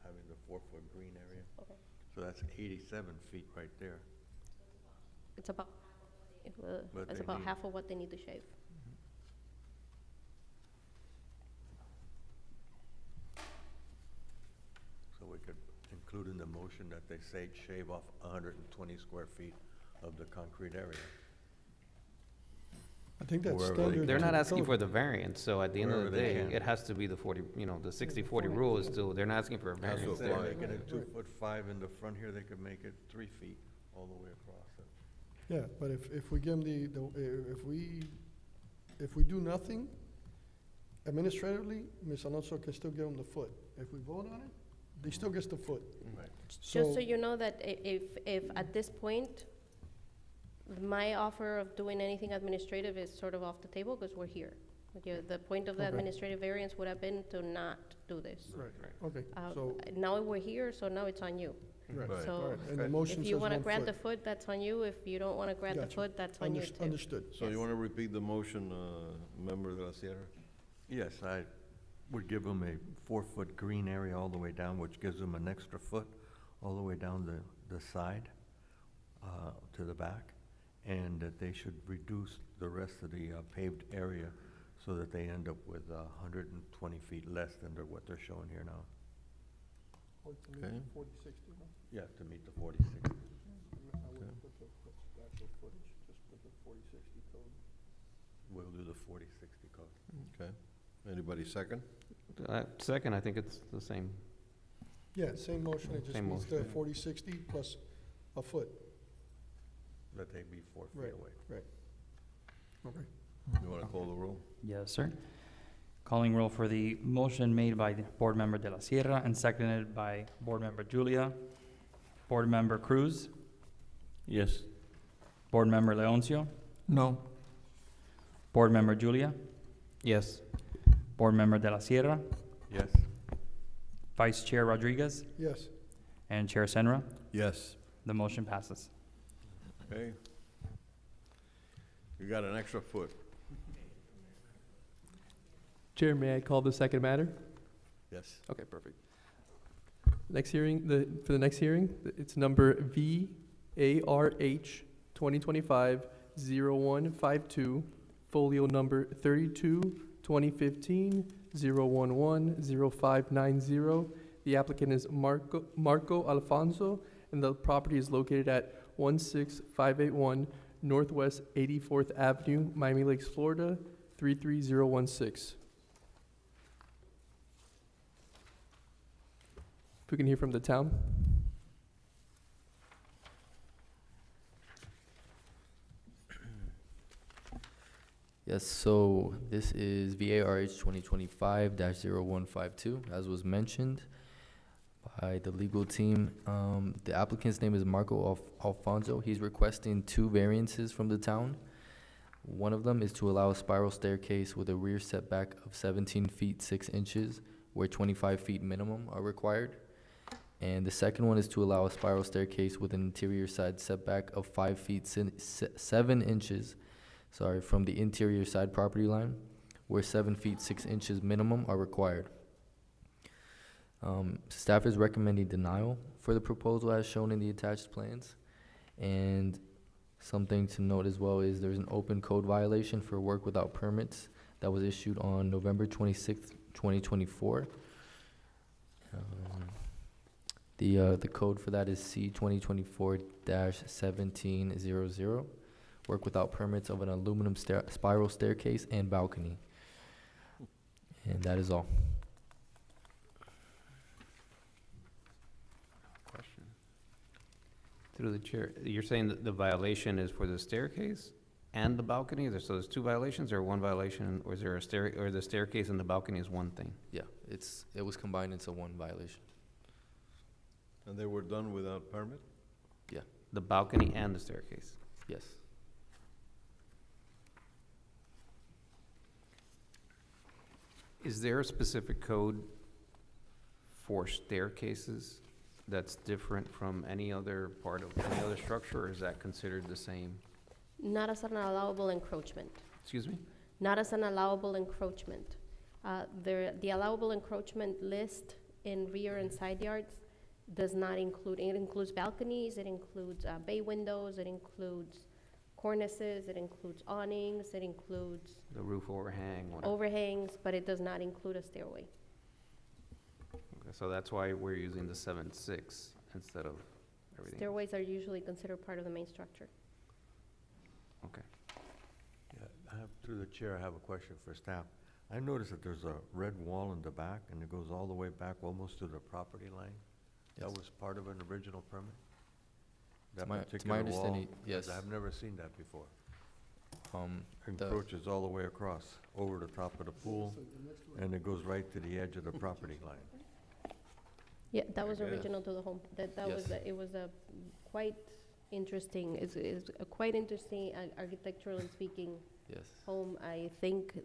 having the 4-foot green area. Okay. So that's 87 feet right there. it's about, But it's they about need- half of what they need to shave. So we could include in the motion that they say shave off 120 square feet of the concrete area. I think that's Wherever they standard. They're to not the asking code. for the variance, so at the end of the Wherever they day, can. it has to be the 40, the 60-40 rule is still, they're not asking for a Has to variance Instead of there. apply. making it 2'5" in the front here, they could make it 3 feet all the way across it. Yeah, but if we give them if we do nothing administratively, Ms. Alonso can still give them the foot. If we vote on it, they still gets the foot. Right. Just so you know that if at this point, my offer of doing anything administrative is sort of off the table because we're here. The point of the Okay. administrative variance would have been to not do this. Right, okay, so, Now we're here, so now it's on you. right, Right. So all right, and the Okay. motion if says you want to 1 grant the foot. foot, that's on you. If you don't want to grant the Gotcha. foot, that's on you too. Understood. So you Yes. want to repeat the motion, Member de la Sierra? Yes, I would give them a 4-foot green area all the way down, which gives them an extra foot all the way down the side to the back, and that they should reduce the rest of the paved area so that they end up with 120 feet less than what they're showing here now. Okay. 40/60, no? Yeah, to meet the 40/60. I wouldn't put the actual footage, just put the 40/60 code. We'll do the 40/60 code. Okay. Anybody second? Second, I think it's the same. Yeah, same motion, it just Same means motion, the yeah. 40/60 plus a foot. That they be 4 feet Right. away. Okay. You want to call the roll? Yes, sir. Calling roll for the motion made by the Board Member De La Sierra and seconded by Board Member Julia. Board Member Cruz, Yes. Board Member Leoncio, No. Board Member Julia, Yes. Board Member De La Sierra, Yes. Vice Chair Rodriguez, Yes. and Chair Senra. Yes. The motion passes. Okay. You got an extra foot. Chair, may I call the second matter? Yes. Okay, perfect. Next hearing, for the next hearing, it's number VARH 2025-0152, folio number 32-2015-011-0590. The applicant is Marco Alfonso, and the property is located at 16581 Northwest 84th Avenue, Miami Lakes, Florida, 33016. If we can hear from the town. Yes, so this is VARH 2025-0152, as was mentioned by the legal team. The applicant's name is Marco Alfonso. He's requesting 2 variances from the town. One of them is to allow a spiral staircase with a rear setback of 17 feet 6 inches, where 25 feet minimum are required. And the second one is to allow a spiral staircase with an interior side setback of 5 feet 7 inches, from the interior side property line, where 7 feet 6 inches minimum are required. Staff is recommending denial for the proposal as shown in the attached plans. And something to note as well is there's an open code violation for work without permits that was issued on November 26th, 2024. The code for that is C 2024-1700. Work without permits of an aluminum spiral staircase and balcony. And that is all. Question. Through the chair, you're saying that the violation is for the staircase and the balcony? So there's 2 violations or 1 violation, or is there or the staircase and the balcony is one thing? Yeah, it was combined into 1 violation. And they were done without permit? Yeah. The balcony and the staircase? Yes. Is there a specific code for staircases that's different from any other part of any other structure, or is that considered the same? Not as an allowable encroachment. Excuse me? Not as an allowable encroachment. The allowable encroachment list in rear and side yards does not include, it includes balconies, it includes bay windows, it includes cornices, it includes awnings, it includes The roof overhang, whatever. overhangs, but it does not include a stairway. Okay, so that's why we're using the 7.6 instead of everything. Stairways are usually considered part of the main structure. Okay. Yeah, through the chair, I have a question for staff. I noticed that there's a red wall in the back, and it goes all the way back almost to the property line. That Yes. was part of an original permit? That To my particular wall? understanding, 'Cause yes. I've never seen that before. The- Encroaches all the way across, over the top of the pool, and it goes right to the edge of the property line. Yeah, that was Yes. original to the home. That was, Yes. it was a quite interesting, is a quite interesting architecturally speaking Yes. home. I think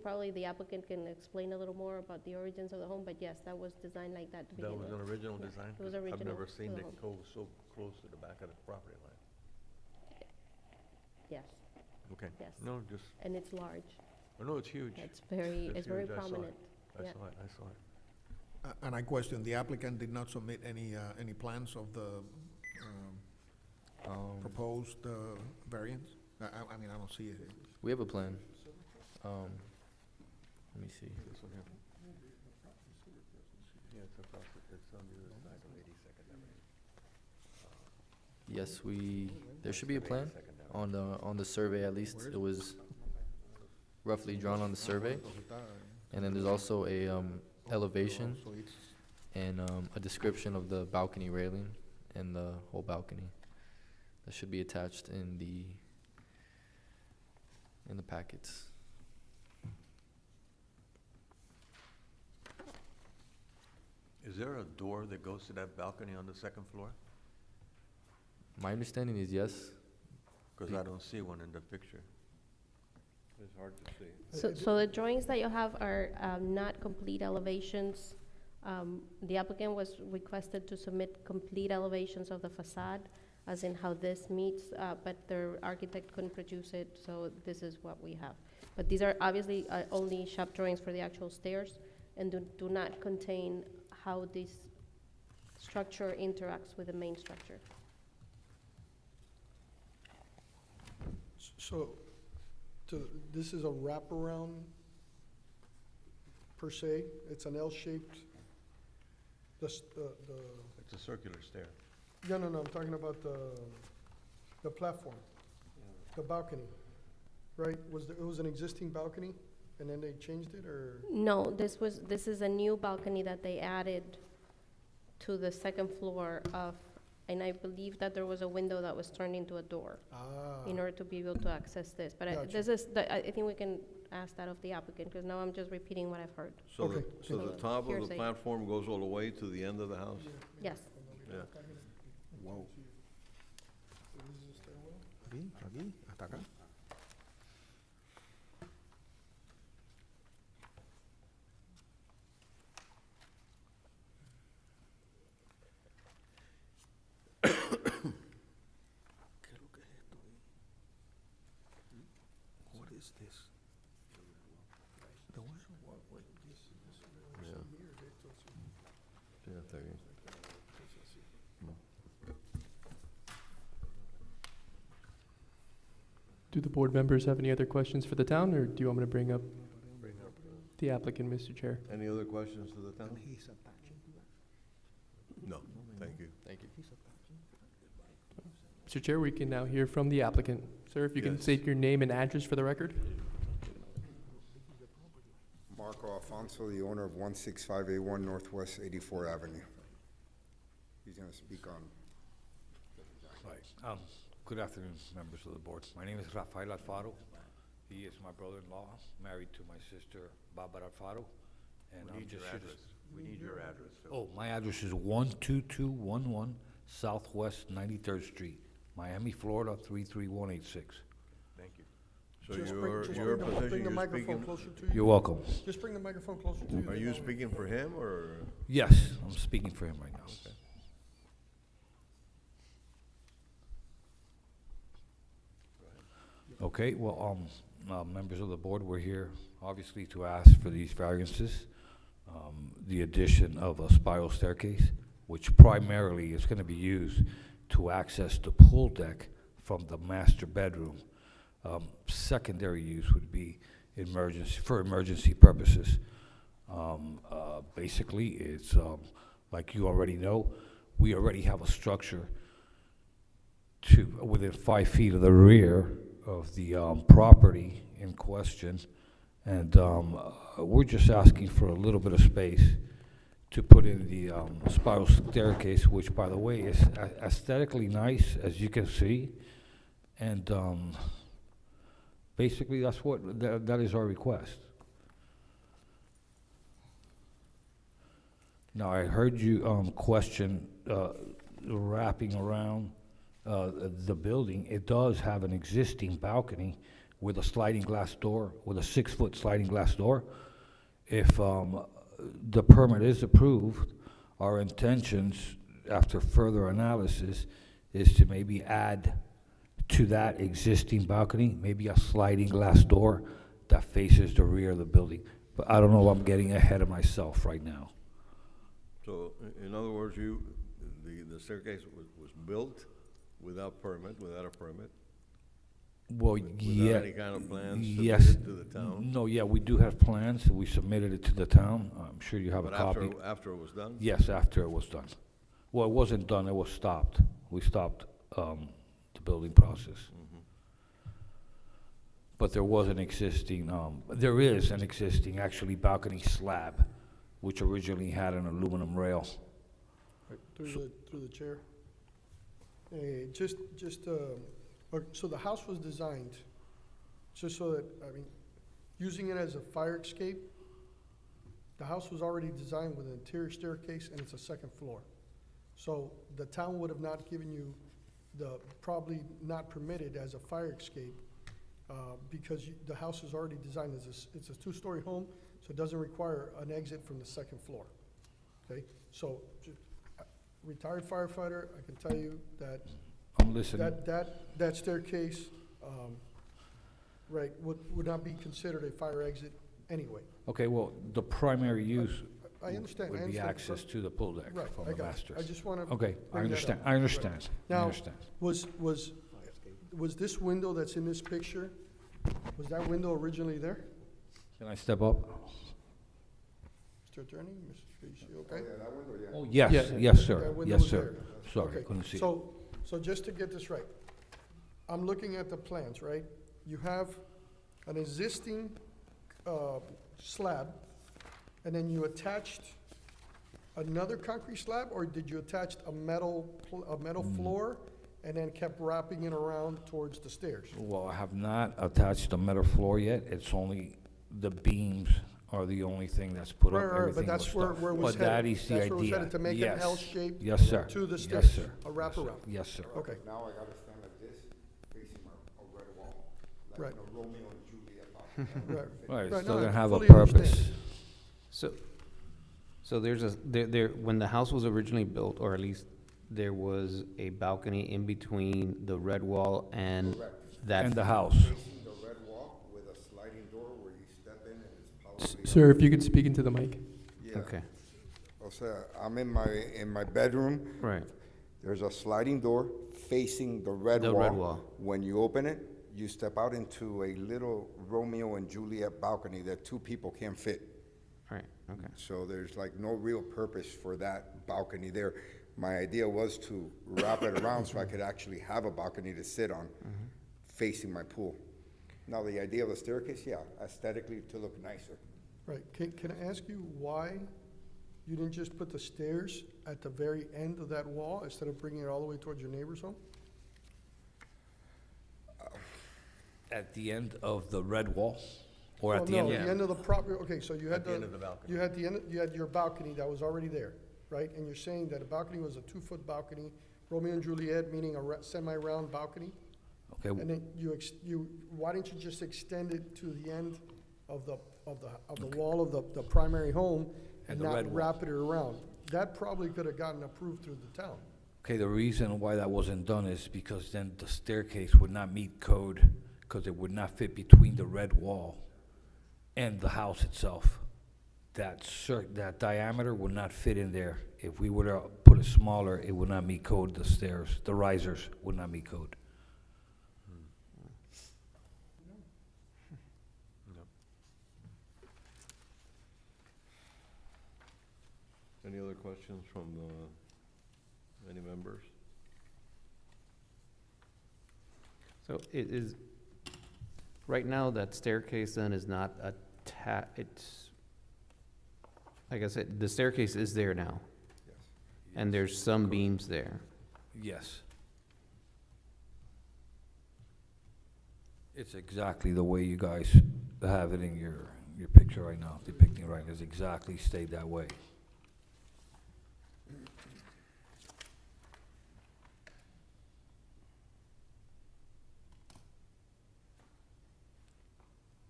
probably the applicant can explain a little more about the origins of the home, but yes, that was designed like that to begin That with. was an original Yeah, design? it was 'Cause original I've never to seen the it home. go so close to the back of the property line. Yes, Okay. yes. No, just, And it's large. oh, no, it's huge. It's very It's very huge. I saw it. prominent. I Yeah. saw it, I saw it. And I question, the applicant did not submit any plans of the proposed variance? I mean, I don't see it. We have a plan. Let me see. This one here. Yeah, it's across, it's on the other side of 82nd Avenue. Yes, there should be a plan on the survey at least. It was roughly drawn on the survey. And then there's also a elevation So it's and a description of the balcony railing and the whole balcony. That should be attached in the packets. Is there a door that goes to that balcony on the second floor? My understanding is yes. Because I don't see one in the picture. It's hard to see. So the drawings that you have are not complete elevations. The applicant was requested to submit complete elevations of the facade, as in how this meets, but their architect couldn't produce it, so this is what we have. But these are obviously only shop drawings for the actual stairs, and do not contain how this structure interacts with the main structure. So, this is a wraparound per se? It's an L-shaped, It's a circular stair. no, I'm talking about the platform, the balcony, right? It was an existing balcony, and then they changed it, or? No, this is a new balcony that they added to the second floor of, and I believe that there was a window that was turned into a door in order to be able to access this. But Gotcha. I think we can ask that of the applicant, because now I'm just repeating what I've heard. So Okay. so the top of the Hearsay. platform goes all the way to the end of the house? Yes. Yeah. Wow. Aquí, aquí, hasta acá. What is this? The what? Yeah, está bien. Do the board members have any other questions for the town, or do you want me to bring up the applicant, Mr. Chair? Any other questions to the town? He's attaching to that. No, thank you. Thank you. Mr. Chair, we can now hear from the applicant. Sir, if you can Yes. state your name and address for the record? Marco Alfonso, the owner of 165A1 Northwest 84 Avenue. He's going to speak on. Right. Good afternoon, members of the board. My name is Rafael Alfaro. He is my brother-in-law, married to my sister, Barbara Alfaro. And I'm just here to We need your address. Oh, my address is 12211 Southwest 93rd Street, Miami, Florida, 33186. Thank you. So Just your bring the position, bring the you're microphone speaking, closer to you. You're welcome. Just bring the microphone closer to you. are you speaking for him or? Yes, I'm speaking for him right now. Okay, well, members of the board, we're here obviously to ask for these variances. The addition of a spiral staircase, which primarily is gonna be used to access the pool deck from the master bedroom. Secondary use would be for emergency purposes. Basically, it's, like you already know, we already have a structure within 5 feet of the rear of the property in question, and we're just asking for a little bit of space to put in the spiral staircase, which, by the way, is aesthetically nice, as you can see, and basically that's that is our request. Now, I heard you question wrapping around the building. It does have an existing balcony with a sliding glass door, with a 6-foot sliding glass door. If the permit is approved, our intentions, after further analysis, is to maybe add to that existing balcony, maybe a sliding glass door that faces the rear of the building. But I don't know, I'm getting ahead of myself right now. So, in other words, the staircase was built without a permit? Well, yeah. Without any kind of plans Yes. submitted to the town? No, yeah, we do have plans. We submitted it to the town. I'm sure you have a But copy. after it was done? Yes, after it was done. Well, it wasn't done, it was stopped. We stopped the building process. But there was an existing, there is an existing, actually, balcony slab, which originally had an aluminum rail. Through the chair. So the house was designed just so that, using it as a fire escape, the house was already designed with an interior staircase and it's a second floor. So the town would have not given you probably not permitted as a fire escape because the house is already designed as it's a two-story home, so it doesn't require an exit from the second floor, okay? So, retired firefighter, I can tell you that I'm listening. that staircase, right, would not be considered a fire exit anyway. Okay, well, the primary use I understand, I would be understand. access to the pool deck Right, from I the got you. masters. I just wanna Okay, I bring that understand, up. I understand, I Now, understand. was this window that's in this picture, was that window originally there? Can I step up? Mr. Attorney, Mr. Tracy, okay? Oh, yes, Yeah. yes, sir, That window yes, was sir. there. Sorry, Okay, couldn't see it. So just to get this right, I'm looking at the plans, right? You have an existing slab, and then you attached another concrete slab, or did you attach a metal floor and then kept wrapping it around towards the stairs? Well, I have not attached the metal floor yet, it's only, the beams are the only thing that's put up, Right, everything but that's was where stuff. it was But that headed. is the That's where it was idea, headed, to make an yes. L shape Yes, sir. to the Yes, stairs, sir. a wraparound. Yes, sir. Okay. Now I gotta stand like this, facing a red wall, like Right. a Romeo and Juliet. Right. Right, Right, still no, I gonna have a fully purpose. understand. So there's when the house was originally built, or at least there was a balcony in between the red wall and that. And the house. Facing the red wall with a sliding door where you step in and it's probably. Sir, if you could speak into the mic. Yeah. Okay, O sea, I'm in my bedroom. right. There's a sliding door facing the red The wall. red wall. When you open it, you step out into a little Romeo and Juliet balcony that two people can't fit. Right, okay. So there's like no real purpose for that balcony there. My idea was to wrap it around so I could actually have a balcony to sit on facing my pool. Now, the idea of a staircase, yeah, aesthetically to look nicer. Right, can I ask you why you didn't just put the stairs at the very end of that wall instead of bringing it all the way towards your neighbor's home? At the end of the red wall, or Well, at the end? No, the end of the property, okay, so you had At the end of the balcony. you had your balcony that was already there, right? And you're saying that a balcony was a 2-foot balcony, Romeo and Juliet, meaning a semi-round balcony? Okay, And then why didn't you just extend it to the end of the wall of the primary home and And the not red wall. wrap it around? That probably could have gotten approved through the town. okay, the reason why that wasn't done is because then the staircase would not meet code, because it would not fit between the red wall and the house itself. That diameter would not fit in there. If we were to put it smaller, it would not meet code, the stairs, the risers would not meet code. Any other questions from any members? So it is, right now, that staircase then is not it's, like I said, the staircase is there now, Yes. and there's some beams there. Yes. It's exactly the way you guys have it in your picture right now, depicting right, it's exactly stayed that way.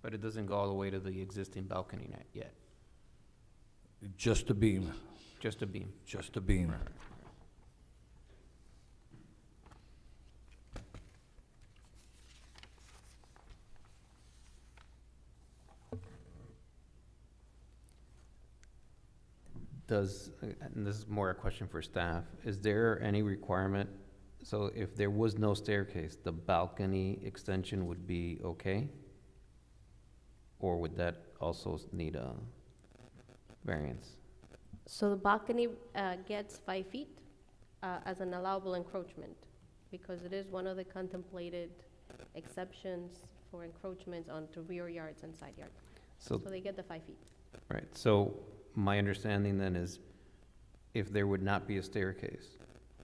But it doesn't go all the way to the existing balcony yet, Just a beam, just a beam. just a beam. And this is more a question for staff, is there any requirement, so if there was no staircase, the balcony extension would be okay? Or would that also need a variance? So the balcony gets 5 feet as an allowable encroachment, because it is one of the contemplated exceptions for encroachments onto rear yards and side yards. So So, they get the 5 feet. right, so my understanding then is if there would not be a staircase,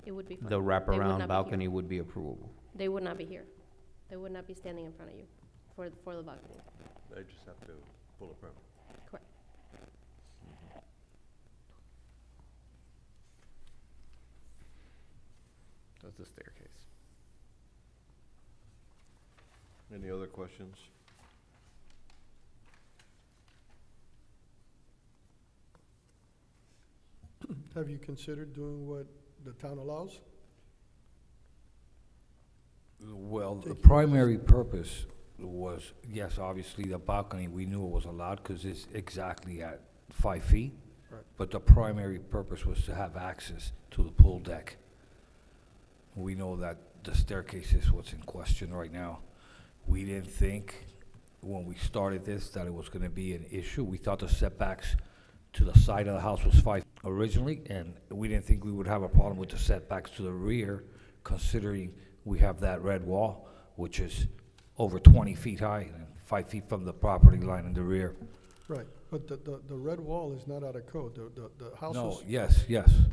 It would be fine. the They would not be wraparound here. balcony would be approvable. They would not be here. They would not be standing in front of you for the balcony. They just have to pull a permit. Correct. That's the staircase. Any other questions? Have you considered doing what the town allows? Well, the Taking primary purpose was, yes, obviously the balcony, we knew it was allowed because it's exactly at 5 feet. Right. But the primary purpose was to have access to the pool deck. We know that the staircase is what's in question right now. We didn't think, when we started this, that it was gonna be an issue. We thought the setbacks to the side of the house was 5 originally, and we didn't think we would have a problem with the setbacks to the rear, considering we have that red wall, which is over 20 feet high and 5 feet from the property line in the rear. Right, but the red wall is not out of code. The house No, was. yes,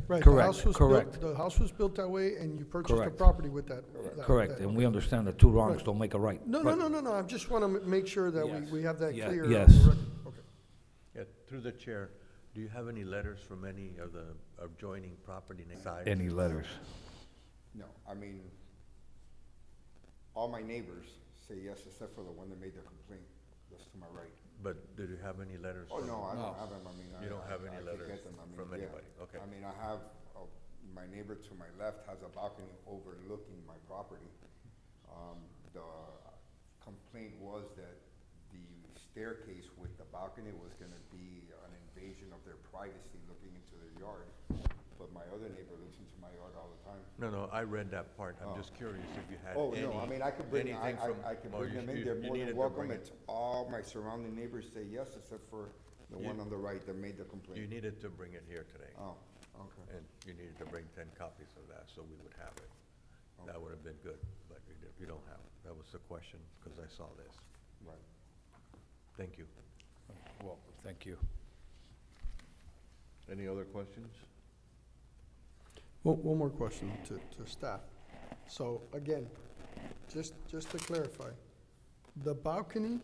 Right, the correct, house was built- correct, The house was built that way, and you purchased the Correct. property with that. correct, and we understand that two wrongs Right. don't make a right. No, but- I just want to make sure that Yes. we have that Yeah, clear. on yes. the record. Okay. Yeah, through the chair, do you have any letters from any of the adjoining property sides? Any letters? No, I mean, all my neighbors say yes, except for the one that made the complaint, that's to my right. But did you have any letters? Oh, from- no, I don't have them, I mean, You don't have any I could letters get them, I mean, from yeah. anybody? Okay. I mean, I have, my neighbor to my left has a balcony overlooking my property. The complaint was that the staircase with the balcony was gonna be an invasion of their privacy looking into their yard. But my other neighbor looks into my yard all the time. No, I read that part. I'm Oh. just curious if you had Oh, any. no, I mean, I could bring, anything from- I could oh, bring you- them in, you- they're you more needed than to welcome, bring it. it's all my surrounding neighbors say yes, except for the You- one on the right that made the complaint. You needed to bring it here today. Oh, okay. And you needed to bring 10 copies of that, so we would have it. That would have been good, but you don't have it. That was the question, because I saw this. Right. Thank you. Well, thank you. Any other questions? One more question to staff. So again, just to clarify, the balcony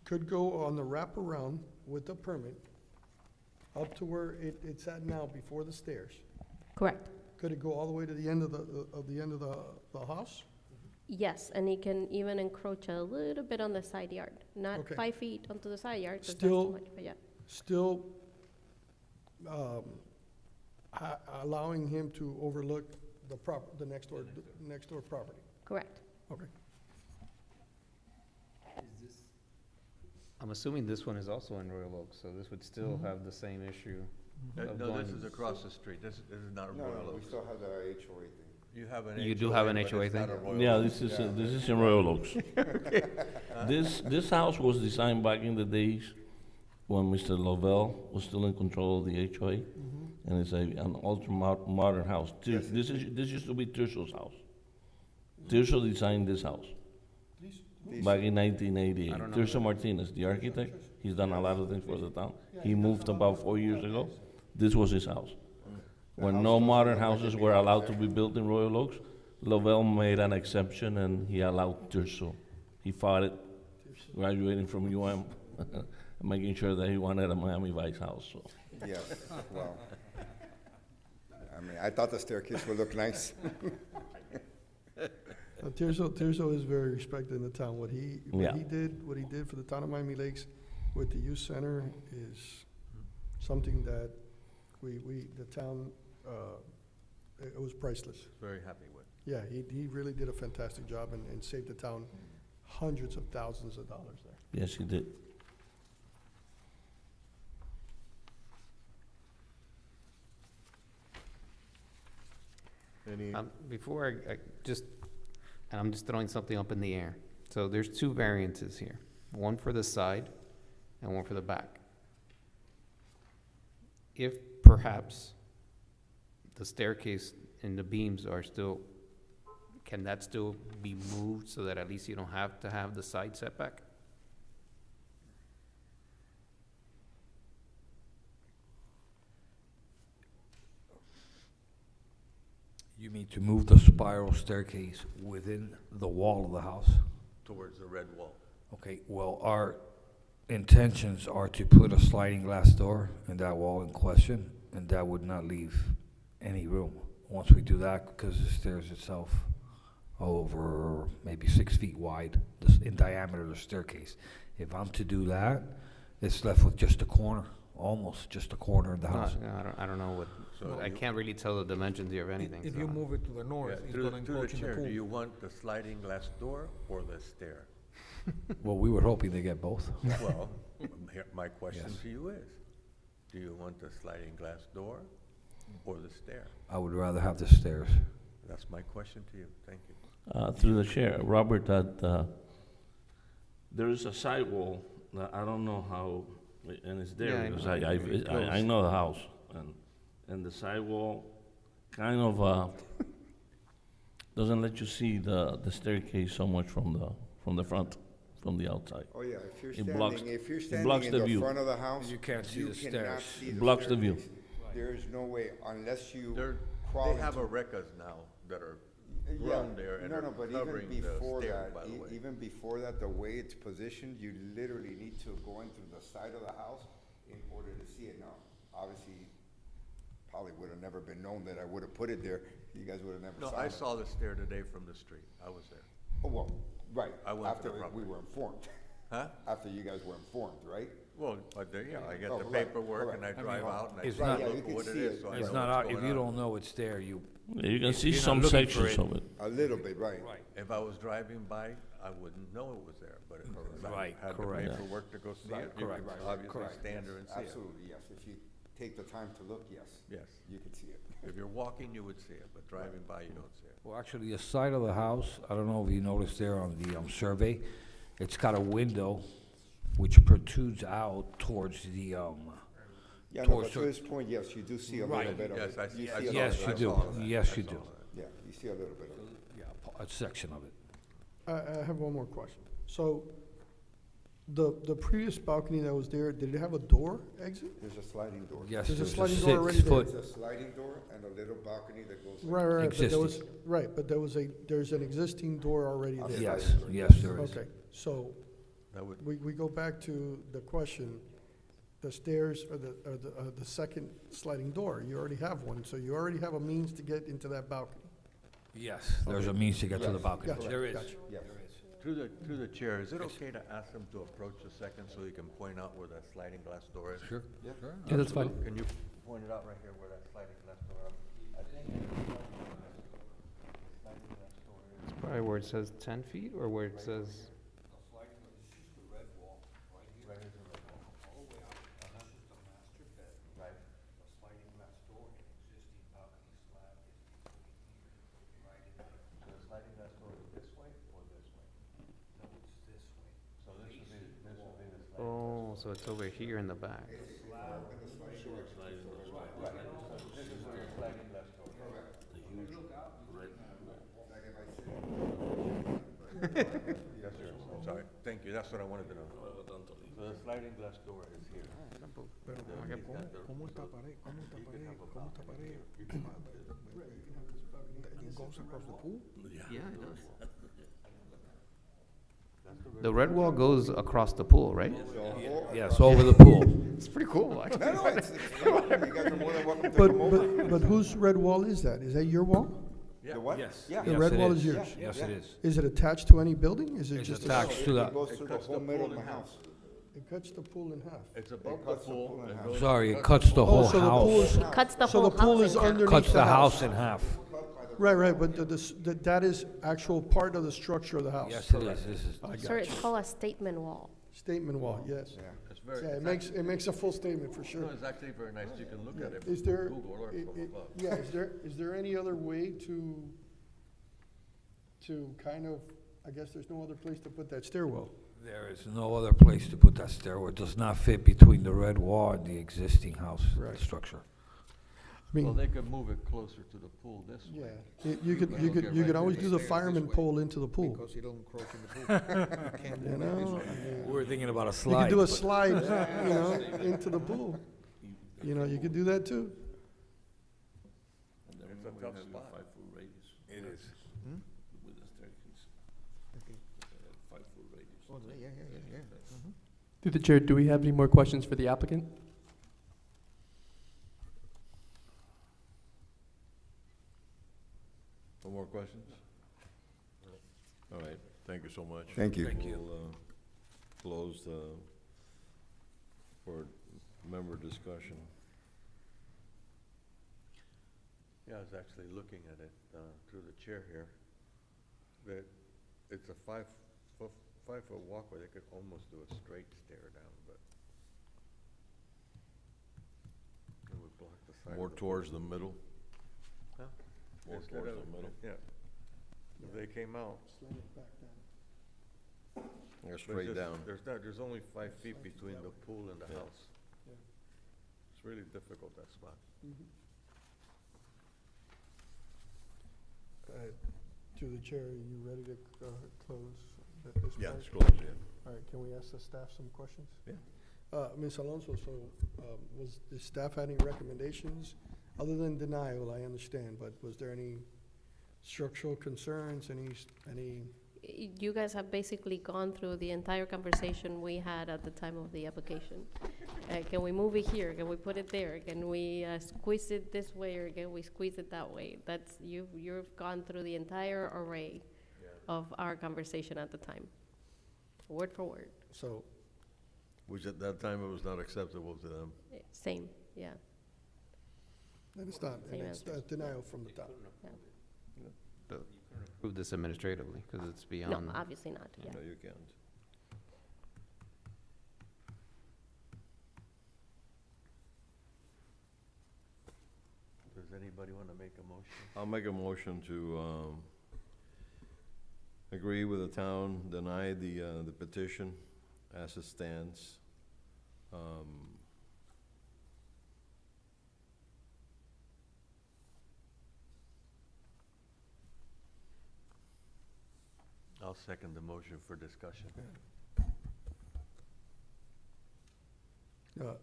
could go on the wraparound with the permit up to where it's at now before the stairs. Correct. Could it go all the way to the end of the house? Yes, and it can even encroach a little bit on the side yard, not Okay. 5 feet onto the side yard, 'cause that's Still- too much, but yeah. Still, allowing him to overlook the next door property? Correct. Okay. I'm assuming this one is also in Royal Oak, so this would still have the same issue of No, this going. is across the street. This is not No, Royal we Oaks. still have the HOA thing. You have an HOA. You do have an but it's HOA not thing? a Royal Yeah, Oaks. this is in Royal Oaks. This house was designed back in the days when Mr. Lovell was still in control of the HOA, and it's an ultra-modern house. This used to be Tirso's house. Tirso designed this house back in 1988. I don't know Tirso that. Martinez, the architect, he's done a lot of things for the town. He moved about 4 years ago. This was his house. When no modern houses were allowed to be built in Royal Oaks, Lovell made an exception and he allowed Tirso. He fought it, graduating from UM, making sure that he wanted a Miami Vice house, so. Yes, well, I mean, I thought the staircase would look nice. Tirso is very respected in the town. What he Yeah. did for the town of Miami Lakes with the youth center is something that the town, it was priceless. Very happy with. Yeah, he really did a fantastic job and saved the town hundreds of thousands of dollars there. Yes, he did. Any, Before I just, and I'm just throwing something up in the air. So there's two variances here, one for the side and one for the back. If perhaps the staircase and the beams are still, can that still be moved so that at least you don't have to have the side setback? You mean to move the spiral staircase within the wall of the house? Towards the red wall. Okay, well, our intentions are to put a sliding glass door in that wall in question, and that would not leave any room. Once we do that, because the stairs itself over maybe 6 feet wide in diameter, the staircase. If I'm to do that, it's left with just a corner, almost just a corner of the house. I don't know what, So I you- can't really tell the dimensions here of anything. If so. you move it to the north, Yeah, it's through gonna the encroach in the chair, pool. do you want the sliding glass door or the stair? Well, we were hoping to get both. Well, my question Yes. to you is, do you want the sliding glass door or the stair? I would rather have the stairs. That's my question to you. Thank you. Through the chair, Robert, that, there is a sidewall, that I don't know how, and it's Yeah, I there, because know. I It I goes. know the house, and the sidewall kind of, doesn't let you see the staircase so much from the front, from the outside. Oh, yeah, if you're It blocks- standing, if you're it standing blocks in the the view. front of the house, You can't see you the cannot stairs. see It the blocks the view. staircase. There is no way, unless you They crawl have into. Orecas now that are Yeah, grown there and no, are no, but even covering the before stairs, that, by the way. even before that, the way it's positioned, you literally need to go in through the side of the house in order to see it. Now, obviously, probably would have never been known that I would have put it there. You guys would have never No, saw I it. saw the stair today from the street. I was there. Oh, well, right, I went to after the we property. were informed. Huh? After you guys were informed, right? Well, yeah, I get Oh, the right, paperwork and I correct. drive out and I It's take not- a Yeah, you look at can what it see is, it. so I It's know not, what's if going you on. don't know it's there, you, You can If see you're not some looking for sections it- of it. A little bit, right. If I was driving by, I wouldn't know it was there, but if I was, I Right, had the correct. paperwork to go see Right, it, you correct, could right, obviously correct, stand yes, there and see it. Absolutely, yes. If you take the time to look, yes. Yes. You can see it. If you're walking, you would see it, but driving by, you don't see it. well, actually, the side of the house, I don't know if you noticed there on the survey, it's got a window which protrudes out towards the, Yeah, no, but towards to this point, yes, you do see a little Right. bit of Yes, it. I You see, see I a saw little Yes, that, bit you I of do. it. saw that, Yes, I you saw do. that. Yeah, you see a little bit of it. yeah, a section of it. I have one more question. So, the previous balcony that was there, did it have a door exit? There's a sliding door. Yes, There's a there's a sliding door already there. 6-foot, There's a sliding door and a little balcony that goes. Right, right, right, but there was, Existing. right, but there's an existing door already there. yes, yes, there is. Okay, so, That would, we go back to the question, the stairs or the second sliding door, you already have one, so you already have a means to get into that balcony. Yes, there's a means to get to the Yes. balcony. Gotcha, There is. gotcha. Yes. through the chair, is it okay to ask them to approach a second so you can point out where that sliding glass door is? Sure. Yeah. Yeah, that's fine. Can you point it out right here where that sliding glass door, I think. It's probably where it says 10 feet or where it says, oh, so it's over here in the back. Yes, sir, I'm sorry, thank you, that's what I wanted to know. So the sliding glass door is here. Pero ¿cómo esta pared? ¿Cómo esta pared? ¿Cómo esta pared? It goes across the pool? Yeah, it does. The red wall goes across the pool, right? Yes, over the pool. It's pretty cool, actually. No, no, it's fun. You guys are more than welcome to But, come over. but whose red wall is that? Is that your wall? The what? Yes. Yeah. The Yes, red it wall is. is yours? Yes, it is. Is it attached to any building? Is it It's just? attached to It the, goes through the cuts whole the middle of pool the in half. house. It cuts the pool in half. It's above It the cuts the pool. pool in it half. goes- sorry, it cuts the whole So the pool house. is, It cuts the so whole the pool house is in half. underneath Cuts the house house. in half. Right, right, but that is actual part of the structure of the house. Yes, it is. This is, I got Sir, you. it's called a statement wall. Statement wall, yes. Yeah. It's very, Yeah, it's it makes a full statement for sure. no, it's actually very nice, you can look at it Is from there, Google or from above. yeah, is there any other way to kind of, I guess there's no other place to put that stairwell? there is no other place to put that stairwell. It does not fit between the red wall and the existing house Right. structure. I mean, Well, they could move it closer to the pool this way. yeah, you could always do the fireman pole into the pool. Because it'll encroach in the pool. You can't You move it this know, way. I mean, We were thinking about a you slide. could do a but- slide, you know, into the pool. You know, you could do that too. And then It's a we tough have spot. 5-foot radius. It is. With the staircase. Okay. 5-foot radius. Oh, yeah. Mhm. Through the chair, do we have any more questions for the applicant? No more questions? Thank you so much. Thank you. We'll close for member discussion. Yeah, I was actually looking at it through the chair here. That it's a 5-foot walkway. They could almost do a straight stair down, but it would block the side. More of the towards the middle. Huh? More Instead towards of- the middle. Yeah. If they came out. Slam it back down. Yeah, There's straight just- down. There's only 5 feet between the pool and the Yeah. house. Yeah. It's really difficult, that spot. To the chair, are you ready to close at this point? Yeah, it's closed, yeah. All right, can we ask the staff some questions? Yeah. Ms. Alonso, so was the staff had any recommendations? Other than denial, I understand, but was there any structural concerns, any? You guys have basically gone through the entire conversation we had at the time of the application. Can we move it here? Can we put it there? Can we squeeze it this way, or can we squeeze it that way? That's, you've gone through the entire array of our conversation at the time, word for word. So, Which at that time it was not acceptable to them. Same, yeah. then it's not, Same and it's answer. denial from the top. Prove this administratively, because it's No, beyond. obviously not, yeah. No, you can't. Does anybody want to make a motion? I'll make a motion to agree with the town, deny the petition as it stands. I'll second the motion for discussion.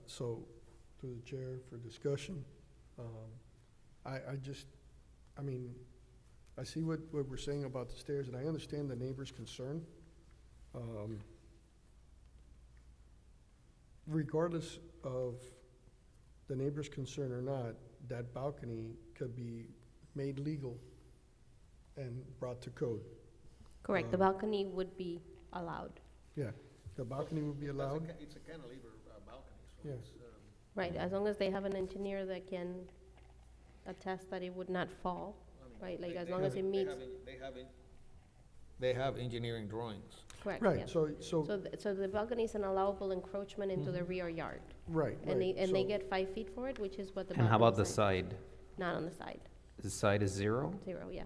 So, to the chair for discussion, I mean, I see what we're saying about the stairs, and I understand the neighbor's concern. Regardless of the neighbor's concern or not, that balcony could be made legal and brought to code. Correct, the balcony would be allowed. Yeah, the balcony would be allowed. It's a cantilever balcony, so Yeah. it's, Right, as long as they have an engineer that can attest that it would not fall, right? Like, as long as it meets, they have engineering drawings. correct, Right, yeah. so, So the balcony is an allowable encroachment into the rear yard. right, And they, right. and they So- get 5 feet for it, which is what the And how about balcony the is. side? Not on the side, The side is 0? 0, yeah.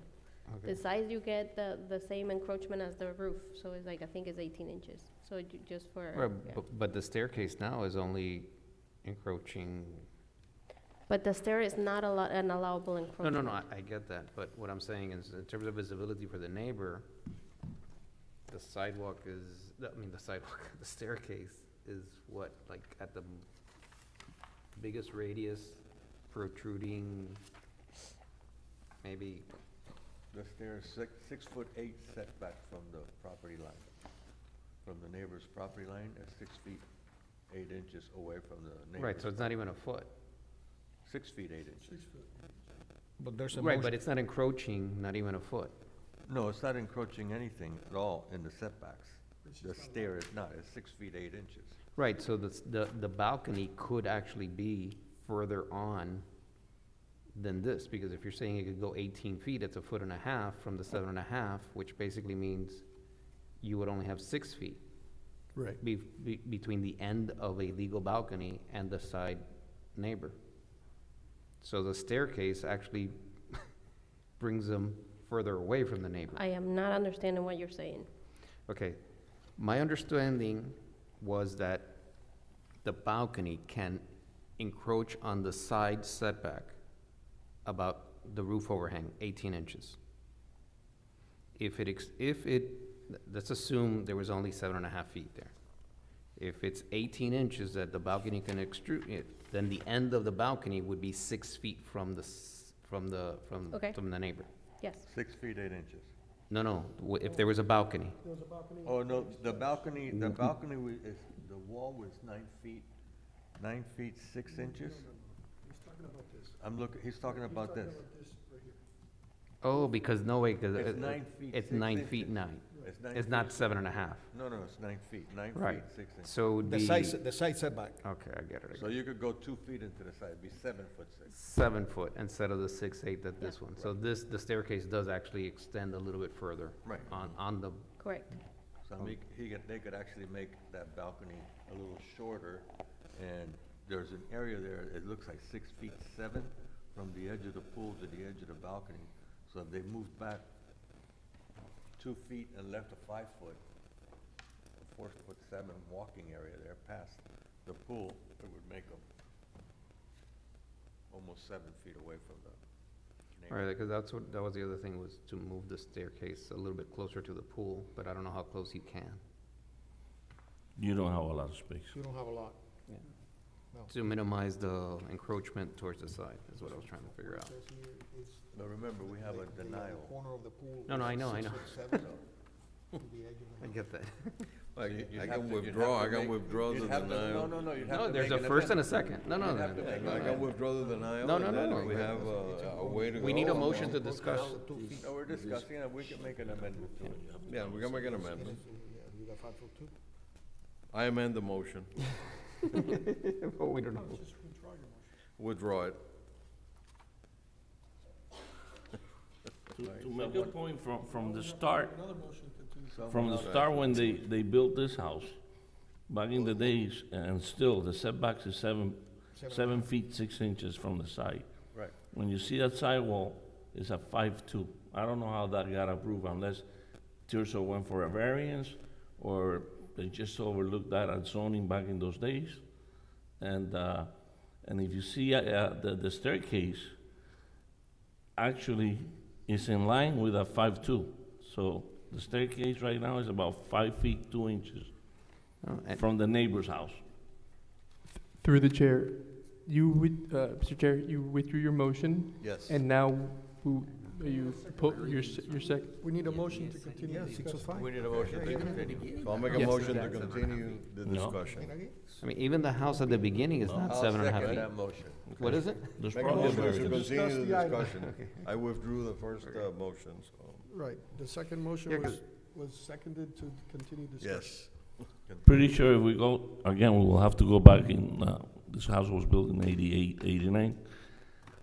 Okay. The size, you get the same encroachment as the roof, so it's like, I think it's 18 inches, so just for, Right, yeah. but the staircase now is only encroaching. But the stair is not an allowable No, encroachment. no, no, I get that, but what I'm saying is, in terms of visibility for the neighbor, the sidewalk is, the sidewalk, the staircase is what, like, at the biggest radius protruding, maybe, The stairs 6'8" setback from the property line. From the neighbor's property line, at 6 feet 8 inches away from the neighbor's. right, so it's not even a foot. 6 feet 8 inches. But there's a Right, motion. but it's not encroaching, not even a foot. No, it's not encroaching anything at all in the setbacks. The stair is not, it's 6 feet 8 inches. Right, so the balcony could actually be further on than this, because if you're saying it could go 18 feet, it's 1.5 feet from the 7.5, which basically means you would only have 6 feet Right. between the end of a legal balcony and the side neighbor. So the staircase actually brings them further away from the neighbor. I am not understanding what you're saying. Okay, my understanding was that the balcony can encroach on the side setback about the roof overhang, 18 inches. If it, let's assume there was only 7.5 feet there. If it's 18 inches that the balcony can extrude it, then the end of the balcony would be 6 feet from Okay. from the neighbor. Yes, 6 feet 8 inches. No, if there was a balcony. There was a balcony. Oh, no, the balcony is, the wall was 9 feet 6 inches? He's talking about this. He's talking about this. This right here. Oh, because, no way, because It's 9 feet it's 6 9 inches. feet 9. It's 9 It's feet. not 7.5. No, no, it's 9 feet, 9 Right. feet, 6 inches. So The side setback. Okay, I get it. So you could go 2 feet into the side, it'd be 7'6". 7 foot instead of the 6'8" that this one. So the staircase does actually extend a little bit further. Right. On the, Correct. So they could actually make that balcony a little shorter, and there's an area there, it looks like 6 feet 7 from the edge of the pool to the edge of the balcony. So if they moved back 2 feet and left a 5 foot, 4'7" walking area there past the pool, it would make them almost 7 feet away from the neighbor. right, because that was the other thing, was to move the staircase a little bit closer to the pool, but I don't know how close you can. You don't have a lot of space. You don't have a lot. Yeah. No. To minimize the encroachment towards the side, is what I was trying to figure out. Says here it's But remember, we have a the denial. corner of the pool. No, no, is I know, I 6 know. foot 7 to the edge of the I get that. Well, So you'd I have can to- you'd withdraw, have I to can make- withdraw the you'd have to- denial. No, you'd have No, to there's make a an first and a amendment. second. No, no, You'd have to no, make no, an I no. can withdraw the denial. No, no, and no, then no. we have a way to go. We need a motion to discuss. No, we're discussing it, we can make an amendment to it. Yeah, we can make an amendment. Yeah, you got 5 foot 2. I amend the motion, But we don't know. withdraw it. To make a point from the start, Another motion to from the start when they built this house, back in the days, and still, the setbacks is 7 feet 6 inches from the side. Right. When you see that sidewall, it's a 5'2". I don't know how that got approved unless Tirso went for a variance, or they just overlooked that at zoning back in those days. And if you see, the staircase actually is in line with a 5'2". So the staircase right now is about 5 feet 2 inches Oh, and- from the neighbor's house. Through the chair, Mr. Chair, you withdrew your motion, Yes. and now your second. We need a motion to continue Yeah, discussing. 605. We need a motion to continue. So I'll make a Yes. motion to continue the No. discussion. I mean, even the house at the beginning is not I'll 7.5 second feet. that motion. What is it? There's Make a probably a motion to variance. continue the Discuss the item. discussion. I withdrew the first motion, so, Right, the second motion Yeah, 'cause- was seconded to continue discussion. yes. Pretty sure if we go, again, we will have to go back in, this house was built in 88, 89.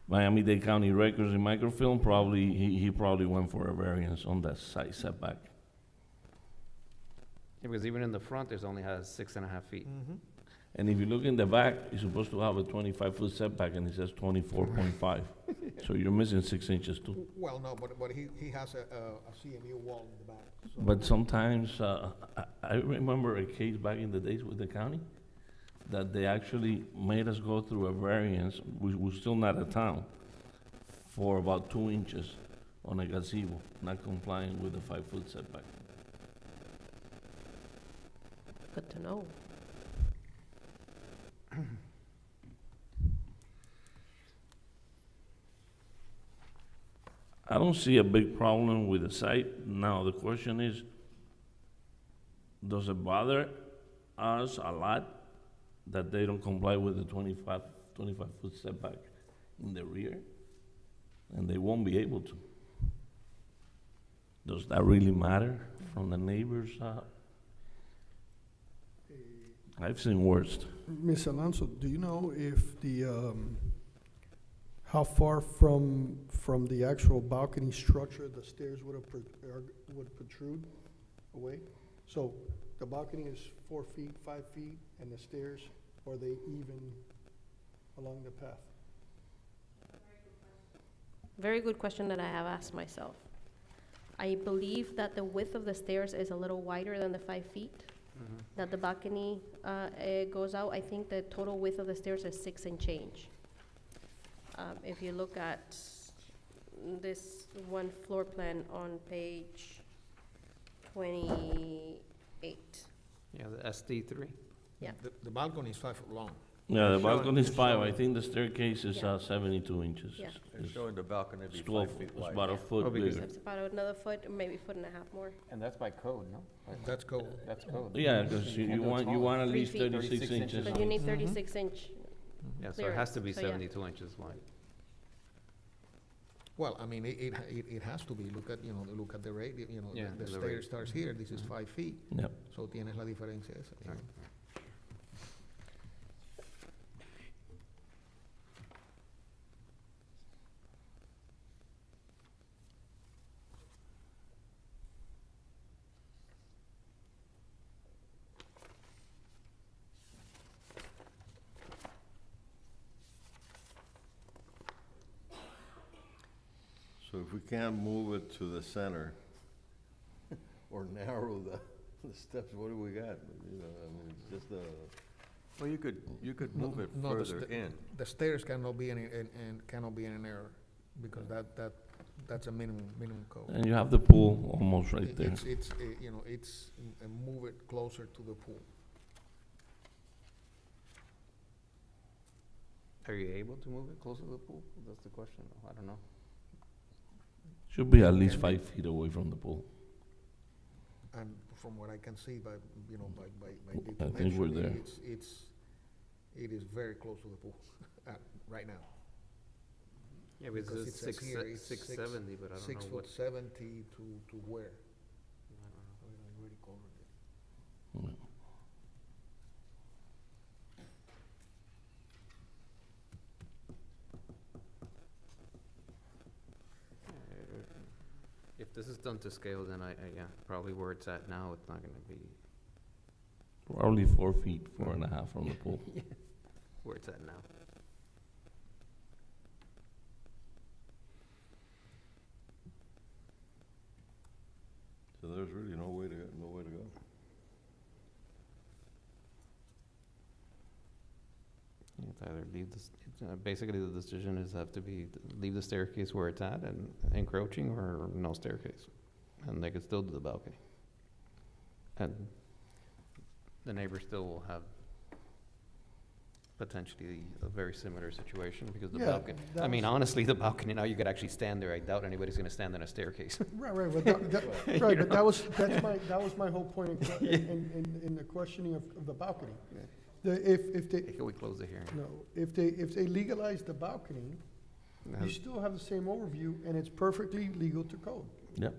Miami-Dade County records in microfilm, probably, he probably went for a variance on that side setback. Yeah, because even in the front, there's only has 6.5 feet. Mm-hmm. And if you look in the back, you're supposed to have a 25-foot setback, and it says 24.5. So you're missing 6 inches too. Well, no, but he has a CMU wall in the back. So But sometimes, I remember a case back in the days with the county, that they actually made us go through a variance, we're still not a town, for about 2 inches on a gazebo, not complying with the 5-foot setback. Good to know. I don't see a big problem with the site. Now, the question is, does it bother us a lot that they don't comply with the 25-foot setback in the rear? And they won't be able to. Does that really matter from the neighbors? I've seen worse. Ms. Alonso, do you know if how far from the actual balcony structure the stairs would protrude away? So the balcony is 4 feet, 5 feet, and the stairs, are they even along the path? Very good question that I have asked myself. I believe that the width of the stairs is a little wider than the 5 feet, that the balcony goes out. I think the total width of the stairs is 6 and change. If you look at this one floor plan on page 28. Yeah, the SD3. Yeah. The balcony is 5 foot long. Yeah, the It's showing- balcony is it's 5. I showing- think the staircase is Yeah. 72 inches. Yeah. It's showing the balcony to be It's 12 5 feet It's wide. about a Yeah. foot Oh, because bigger. It's about another foot, or maybe foot and a half more. And that's by code, no? That's cool. That's code. Yeah, because you want at 3 least feet. 36 inches. But you need 36 inch. Yeah, so it has to be Clearance, so yeah. 72 inches wide. Well, I mean, it has to be, look at, look at the rate, Yeah, the the stair rate. starts here, this is 5 feet. Yep. So tienes la diferencia esa. Right. So if we can't move it to the center or narrow the steps, what do we got? I mean, it's just a. Well, you could move it No, the further in. The stairs cannot be cannot be in an error, because that's a minimum code. And you have the pool almost right there. It's move it closer to the pool. Are you able to move it closer to the pool? That's the question. I don't know. Should be at least 5 feet away from the pool. And from what I can see by deep I think we're dimension, there. it is very close to the pool right now. Yeah, because it it's says here it's 670, but I don't know 6 what. foot 70 to where? I don't know. I already covered it. Mm. If this is done to scale, then yeah, probably where it's at now, it's not gonna be Probably 4 feet, 4.5 from the pool. where it's at now. So there's really no way to go. It's either leave this, basically the decision is have to be, leave the staircase where it's at and encroaching, or no staircase. And they could still do the balcony. And the neighbor still will have potentially a very similar situation, because the Yeah, balcony, I that mean, was- honestly, the balcony, now you could actually stand there. I doubt anybody's gonna stand on a staircase. Right, but right, but that was my whole point in the questioning of the balcony. Yeah. If they, Can we close the hearing? no, if they legalize the balcony, you still have the same overview, and it's perfectly legal to code. Yep.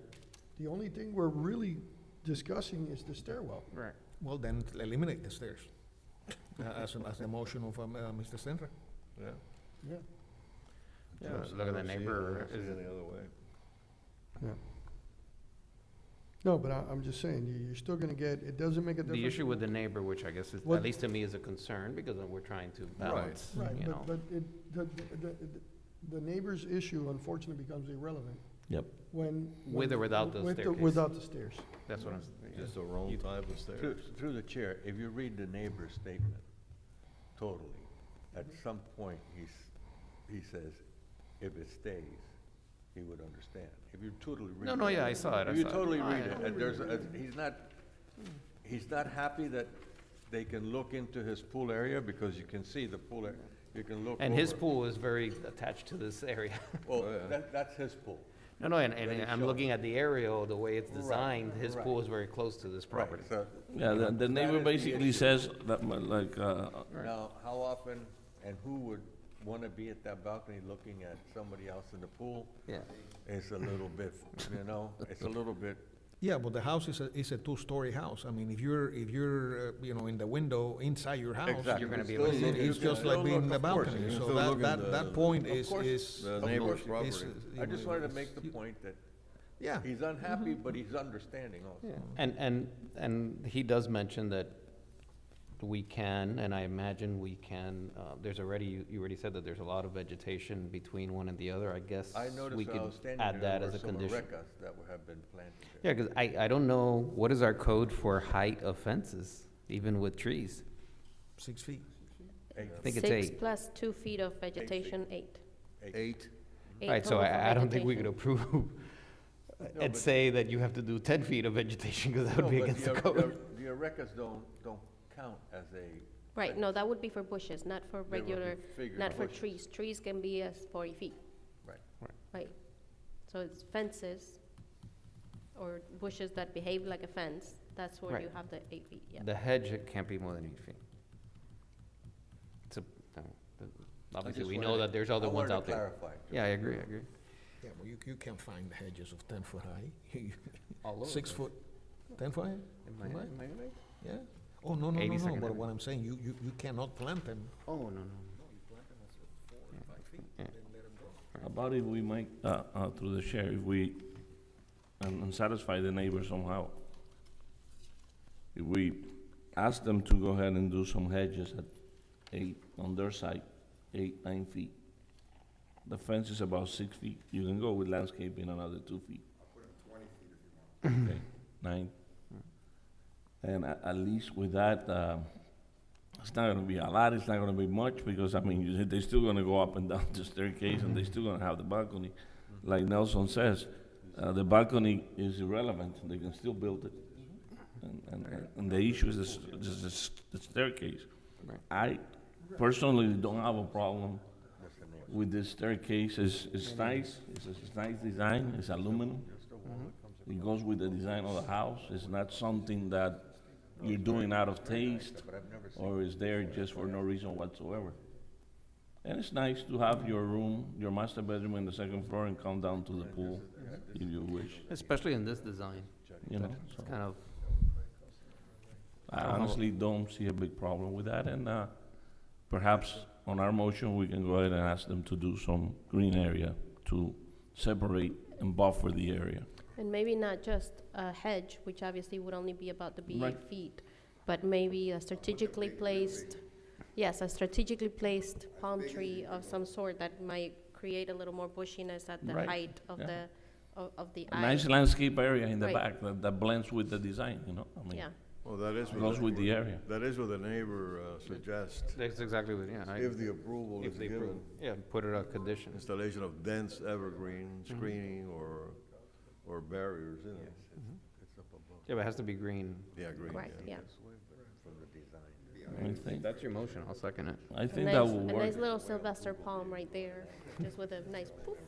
The only thing we're really discussing is the stairwell. Right. Well, then eliminate the stairs, as a motion of Mr. Senra. Yeah. Yeah. Yeah, I look at don't the see it- I neighbor. don't see it any other way. Yeah. No, but I'm just saying, you're still gonna get, it doesn't make a difference. The issue with the neighbor, which I guess is, What- at least to me, is a concern, because we're trying to balance, Right, you know. but the neighbor's issue unfortunately becomes irrelevant Yep. when. With or without the staircase. Without the stairs. That's what I'm, Just the wrong type of stairs. Through the chair, if you read the neighbor's statement totally, at some point, he says, if it stays, he would understand. If you totally read it. No, yeah, I saw it, I If you saw it. totally No, read I- it, and he's not happy that they can look into his pool area, because you can see the pool area, you can look over. and his pool is very attached to this area. Well, Oh, yeah. that's his pool. No, and That he I'm showed. looking at the aerial, the way it's Right, designed, his right. pool is very close to this Right, property. so. Yeah, the that neighbor is the basically issue. says that, like, Now, how often and who would want to be at that balcony looking at somebody else in the pool? Yeah. It's a little bit, it's a little bit, Yeah, but the house is a two-story house. I mean, if you're in the window inside your house, Exactly. You're gonna be Still able to see look- it. it's you can just like still being in look, the of course, balcony. you can So still look at that point Of is course, the of neighbor's course. property. I just wanted to make the point that Yeah. he's unhappy, but he's understanding also. Yeah, and he does mention that we can, and I imagine we can, there's already, you already said that there's a lot of vegetation between one and the other. I guess I we noticed when I could was standing add there, that there as were a some condition. arecas that have been planted there. Yeah, because I don't know, what is our code for height of fences, even with trees? 6 feet. Eight. I think it's 6 8. plus 2 feet of vegetation, 8. 8. Right, so total for I don't think we could vegetation. approve and but- say that you have to do 10 feet of vegetation, because that would No, be but against the the code. The arecas don't count as a. Right, no, that would be for bushes, not for They would regular, be figured not for bushes. trees. Trees can be as 40 feet. Right. Right. So it's fences or bushes that behave like a fence, that's where you Right. have the 8 feet, yeah. The hedge, it can't be more than 8 feet. It's a, no, obviously, just we wanted know to- that there's other I ones wanted to out there. clarify. Yeah, I agree. Yeah, well, you can't find hedges of 10 foot high. All over 6 the foot, 10 foot high? In Miami Lake? Yeah. Oh, no, no, no, 82nd no, but Avenue. what I'm saying, you cannot plant them. Oh, no, no. Yeah. How about if we make, through the chair, if we, and satisfy the neighbors somehow? If we ask them to go ahead and do some hedges at 8, on their side, 8, 9 feet. The fence is about 6 feet. You can go with landscaping another 2 feet. Okay, 9. And at least with that, it's not gonna be a lot, it's not gonna be much, because, I mean, they're still gonna go up and down the staircase, and they're still gonna have the balcony. Like Nelson says, the balcony is irrelevant, they can still build it. And the issue is the staircase. Right. I personally don't have a problem with this staircase. It's nice, it's a nice design, it's aluminum. It goes with the design of the house. It's not something that you're doing out of taste or is there just for no reason whatsoever. And it's nice to have your room, your master bedroom in the second floor and come down to the pool if you wish. Especially in this design. You know, It's so kind of, I honestly don't see a big problem with that, and perhaps on our motion, we can go ahead and ask them to do some green area to separate and buffer the area. And maybe not just a hedge, which obviously would only be about to be Right. 8 feet, but maybe a strategically placed, yes, a strategically placed palm tree of some sort that might create a little more bushiness at the Right, height of yeah. of the A eye. nice landscape area in the Right. back that blends with the design, you know? I mean, Yeah. Well, that is goes with the area. That is what the neighbor suggests, that's exactly what, yeah. if the approval If is they given. approve, yeah, put it a condition. Installation of dense evergreen screening or barriers, you know. Yeah, but it has to be green. Yeah, green, Right, yeah. I If think, that's your motion, I'll second it. I A think nice, that will a work. nice little Sylvester palm right there, just with a nice poof.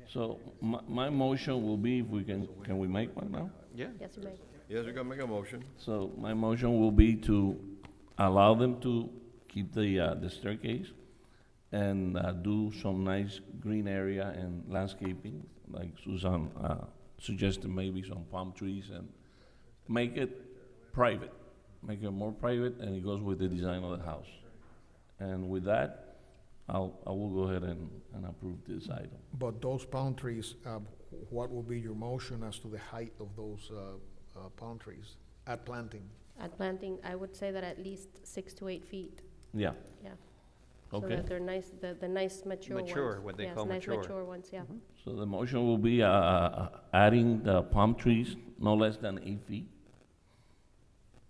So my motion will be, if we can we make one now? Yeah. Yes, you may. Yes, you can make a motion. So my motion will be to allow them to keep the staircase and do some nice green area and landscaping, like Susan suggested, maybe some palm trees, and make it private. Make it more private, and it goes with the design of the house. And with that, I will go ahead and approve this item. But those palm trees, what will be your motion as to the height of those palm trees at planting? At planting, I would say that at least 6 to 8 feet, Yeah, yeah. So okay. that they're nice, the nice mature ones. Mature, what they call Yes, mature. nice mature ones, yeah. So the motion will be adding the palm trees no less than 8 feet,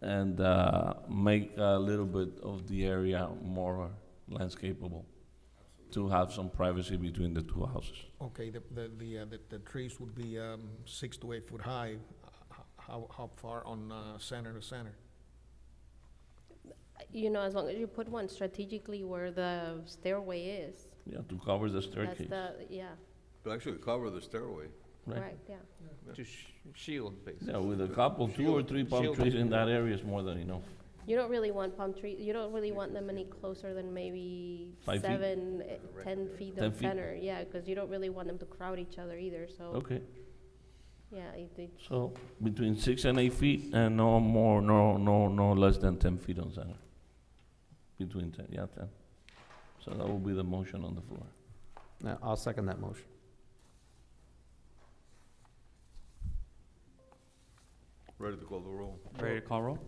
and make a little bit of the area more landscapable to have some privacy between the two houses. Okay, the trees would be 6 to 8 foot high. How far on center to center? You know, as long as you put one strategically where the stairway is. Yeah, to cover the That's staircase. yeah, To actually cover the stairway. right, yeah. To shield, basically. Yeah, with a couple, 2 or 3 palm Shield. trees in that area is more than enough. You don't really want palm trees, you don't really want them any closer than maybe 5 feet? 7, 10 feet 10 of feet? center. Yeah, because you don't really want them to crowd each other either, so, Okay, yeah, so between 6 and 8 feet, and no more, no less than 10 feet on center. Between 10, yeah, 10. So that will be the motion on the floor. Yeah, I'll second that motion. Ready to call the roll? Ready to call roll?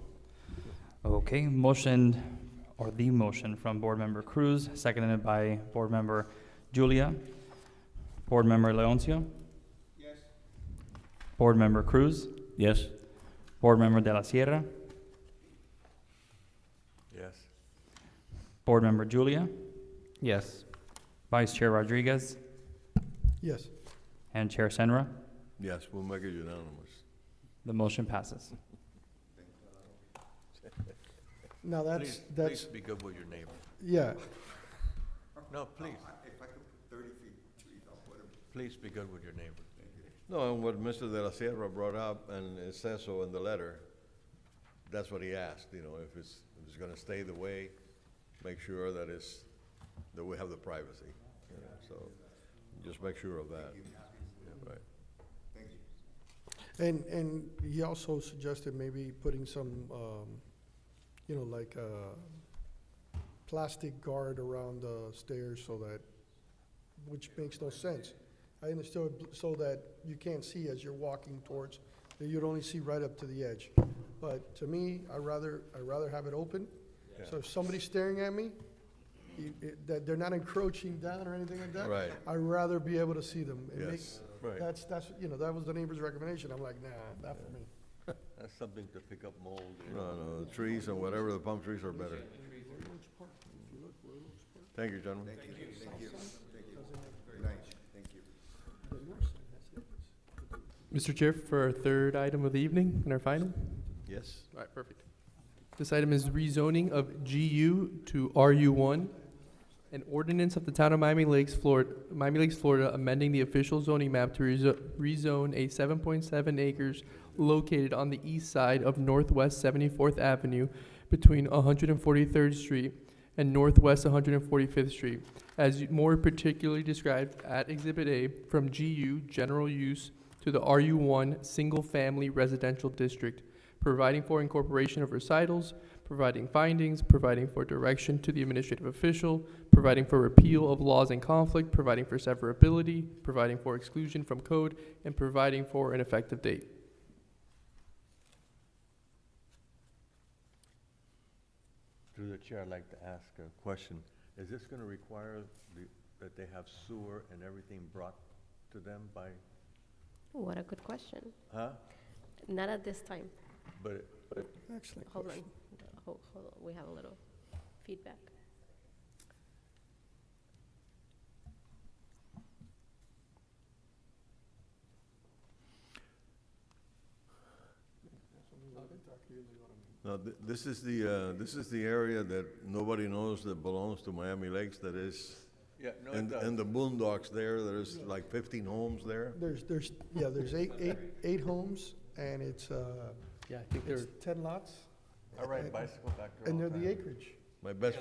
Okay, motion, or the motion from Board Member Cruz, seconded by Board Member Julia. Board Member Leoncio? Yes. Board Member Cruz? Yes? Board Member De La Sierra? Yes. Board Member Julia? Yes. Vice Chair Rodriguez? Yes. And Chair Senra? Yes, we'll make it unanimous. The motion passes. Now, Please that's, be good with your neighbor. yeah, No, please, If I could put 30 feet trees, I'll put them. please be good with your neighbor. No, and what Mr. De La Sierra brought up, and it says so in the letter, that's what he asked, you know, if it's gonna stay the way, make sure that we have the privacy, you know, so just make sure of that. Yeah, right. And he also suggested maybe putting some, like a plastic guard around the stairs so that, which makes no sense. I understood so that you can't see as you're walking towards, that you'd only see right up to the edge. But to me, I'd rather have it open. So if somebody's staring at me, that they're not encroaching down or anything like that. Right. I'd rather be able to see them. It Yes, makes- right. That's, that was the neighbor's recommendation. I'm like, nah, not for me. That's something to pick up mold. No, the trees and whatever, the palm trees are better. Thank you, gentlemen. Thank you. Very nice, thank you. Mr. Chair, for our third item of the evening and our final. Yes. All right, perfect. This item is rezoning of GU to RU1. An ordinance of the town of Miami Lakes, Florida, amending the official zoning map to rezone a 7.7 acres located on the east side of Northwest 74th Avenue between 143rd Street and Northwest 145th Street, as more particularly described at Exhibit A, from GU, general use, to the RU1, single-family residential district, providing for incorporation of recitals, providing findings, providing for direction to the administrative official, providing for repeal of laws in conflict, providing for severability, providing for exclusion from code, and providing for an effective date. Through the chair, I'd like to ask a question. Is this gonna require that they have sewer and everything brought to them by, What a good question. huh? Not at this time. But Excellent Hold on. question. Hold on. We have a little feedback. Now, this is the area that nobody knows that belongs to Miami Lakes, that is, Yeah, no, in the boondocks there, there's like 15 homes there. There's eight homes, and it's, Yeah, I think they're, it's 10 lots. I ride bicycle back there And all they're the the time. acreage. My best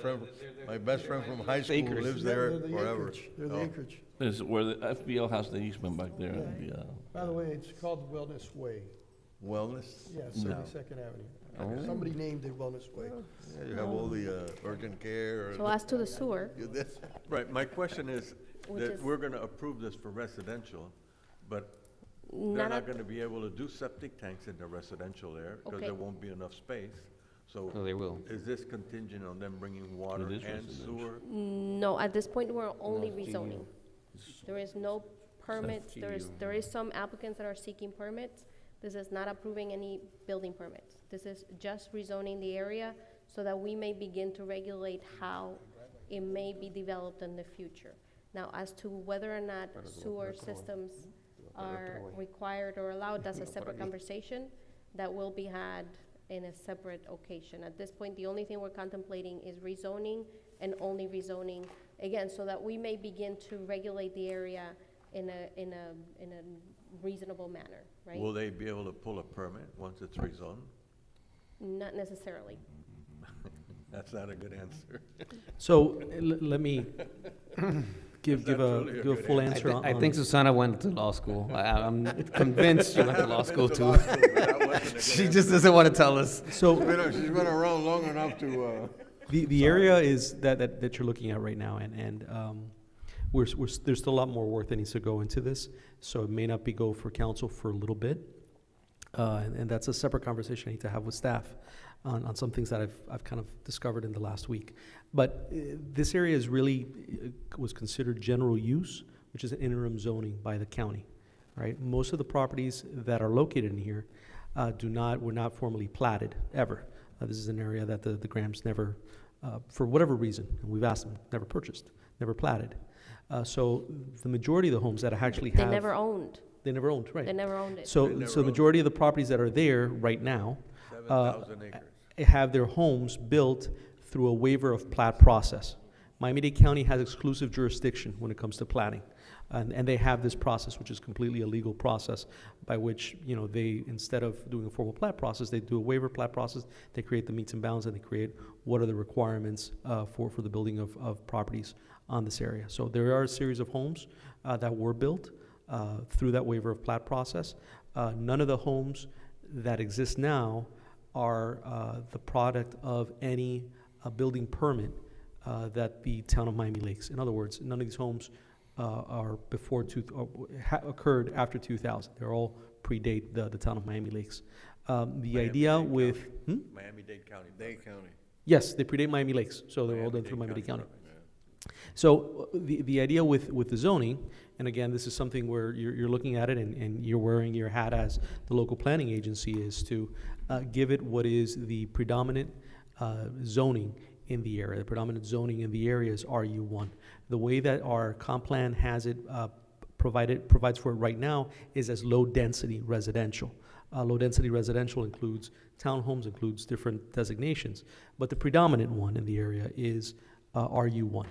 friend from high school Acres. lives Yeah, there they're the forever. acreage. They're the Oh. acreage. This is where the FBL has the easement back there. Yeah. By the way, it's called Wellness Way. Wellness? Yeah, No. 32nd Avenue. Oh. Somebody named it Wellness Way. Yeah, you have all the urgent care. So as to the sewer, You did? Right, my question is, Which that is- we're gonna approve this for residential, but they're not not at, gonna be able to do septic tanks in the residential there, because Okay. there won't be enough space. So No, they will. is this contingent on them bringing water is and residential. sewer? no, at this point, we're only No, it's rezoning. There is no permits, there is some applicants that are seeking permits. This is not approving any building permits. This is just rezoning the area so that we may begin to regulate how it may be developed in the future. Now, as to whether or not sewer systems are required or allowed, that's a separate conversation that will be had in a separate occasion. At this point, the only thing we're contemplating is rezoning and only rezoning, again, so that we may begin to regulate the area in a reasonable manner, right? Will they be able to pull a permit once it's rezoned? Not necessarily. That's not a good answer. so let me give not truly a a good full answer. answer on. I think Susana went to law school. I'm convinced she went to law school too. She just doesn't want to tell us. So She's been around long enough to, the area is that you're looking at right now, and there's still a lot more work that needs to go into this, so it may not be go for council for a little bit. And that's a separate conversation I need to have with staff on some things that I've kind of discovered in the last week. But this area is really, was considered general use, which is an interim zoning by the county, right? Most of the properties that are located in here were not formally platted, ever. This is an area that the Grahams never, for whatever reason, and we've asked them, never purchased, never platted. So the majority of the homes that actually They have. never owned. They never owned, right. They never owned it. So, They never so the owned. majority of the properties that are there right now 7,000 acres. have their homes built through a waiver of plat process, Miami-Dade County has exclusive jurisdiction when it comes to planning. And they have this process, which is completely a legal process by which, you know, they, instead of doing a formal plat process, they do a waiver plat process. They create the meets and bounds, and they create what are the requirements for the building of properties on this area. So there are a series of homes that were built through that waiver of plat process. None of the homes that exist now are the product of any building permit that the town of Miami Lakes. In other words, none of these homes are occurred after 2000. They're all predate the town of Miami Lakes. The idea with Miami-Dade County. Dade County. yes, they predate Miami Lakes, so they're all done through Miami-Dade County. So the idea with the zoning, and again, this is something where you're looking at it and you're wearing your hat as the local planning agency, is to give it what is the predominant zoning in the area. The predominant zoning in the area is RU1. The way that our comp plan has it provides for it right now is as low-density residential. Low-density residential includes townhomes, includes different designations, but the predominant one in the area is RU1,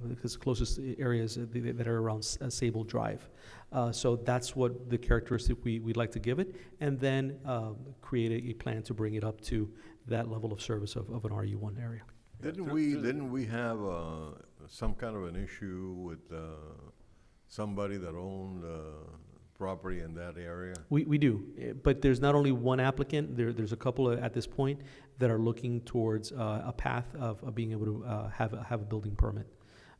because the closest areas that are around Sable Drive. So that's what the characteristic we'd like to give it, and then create a plan to bring it up to that level of service of an RU1 area. Didn't we have some kind of an issue with somebody that owned property in that area? We do, but there's not only one applicant, there's a couple at this point that are looking towards a path of being able to have a building permit.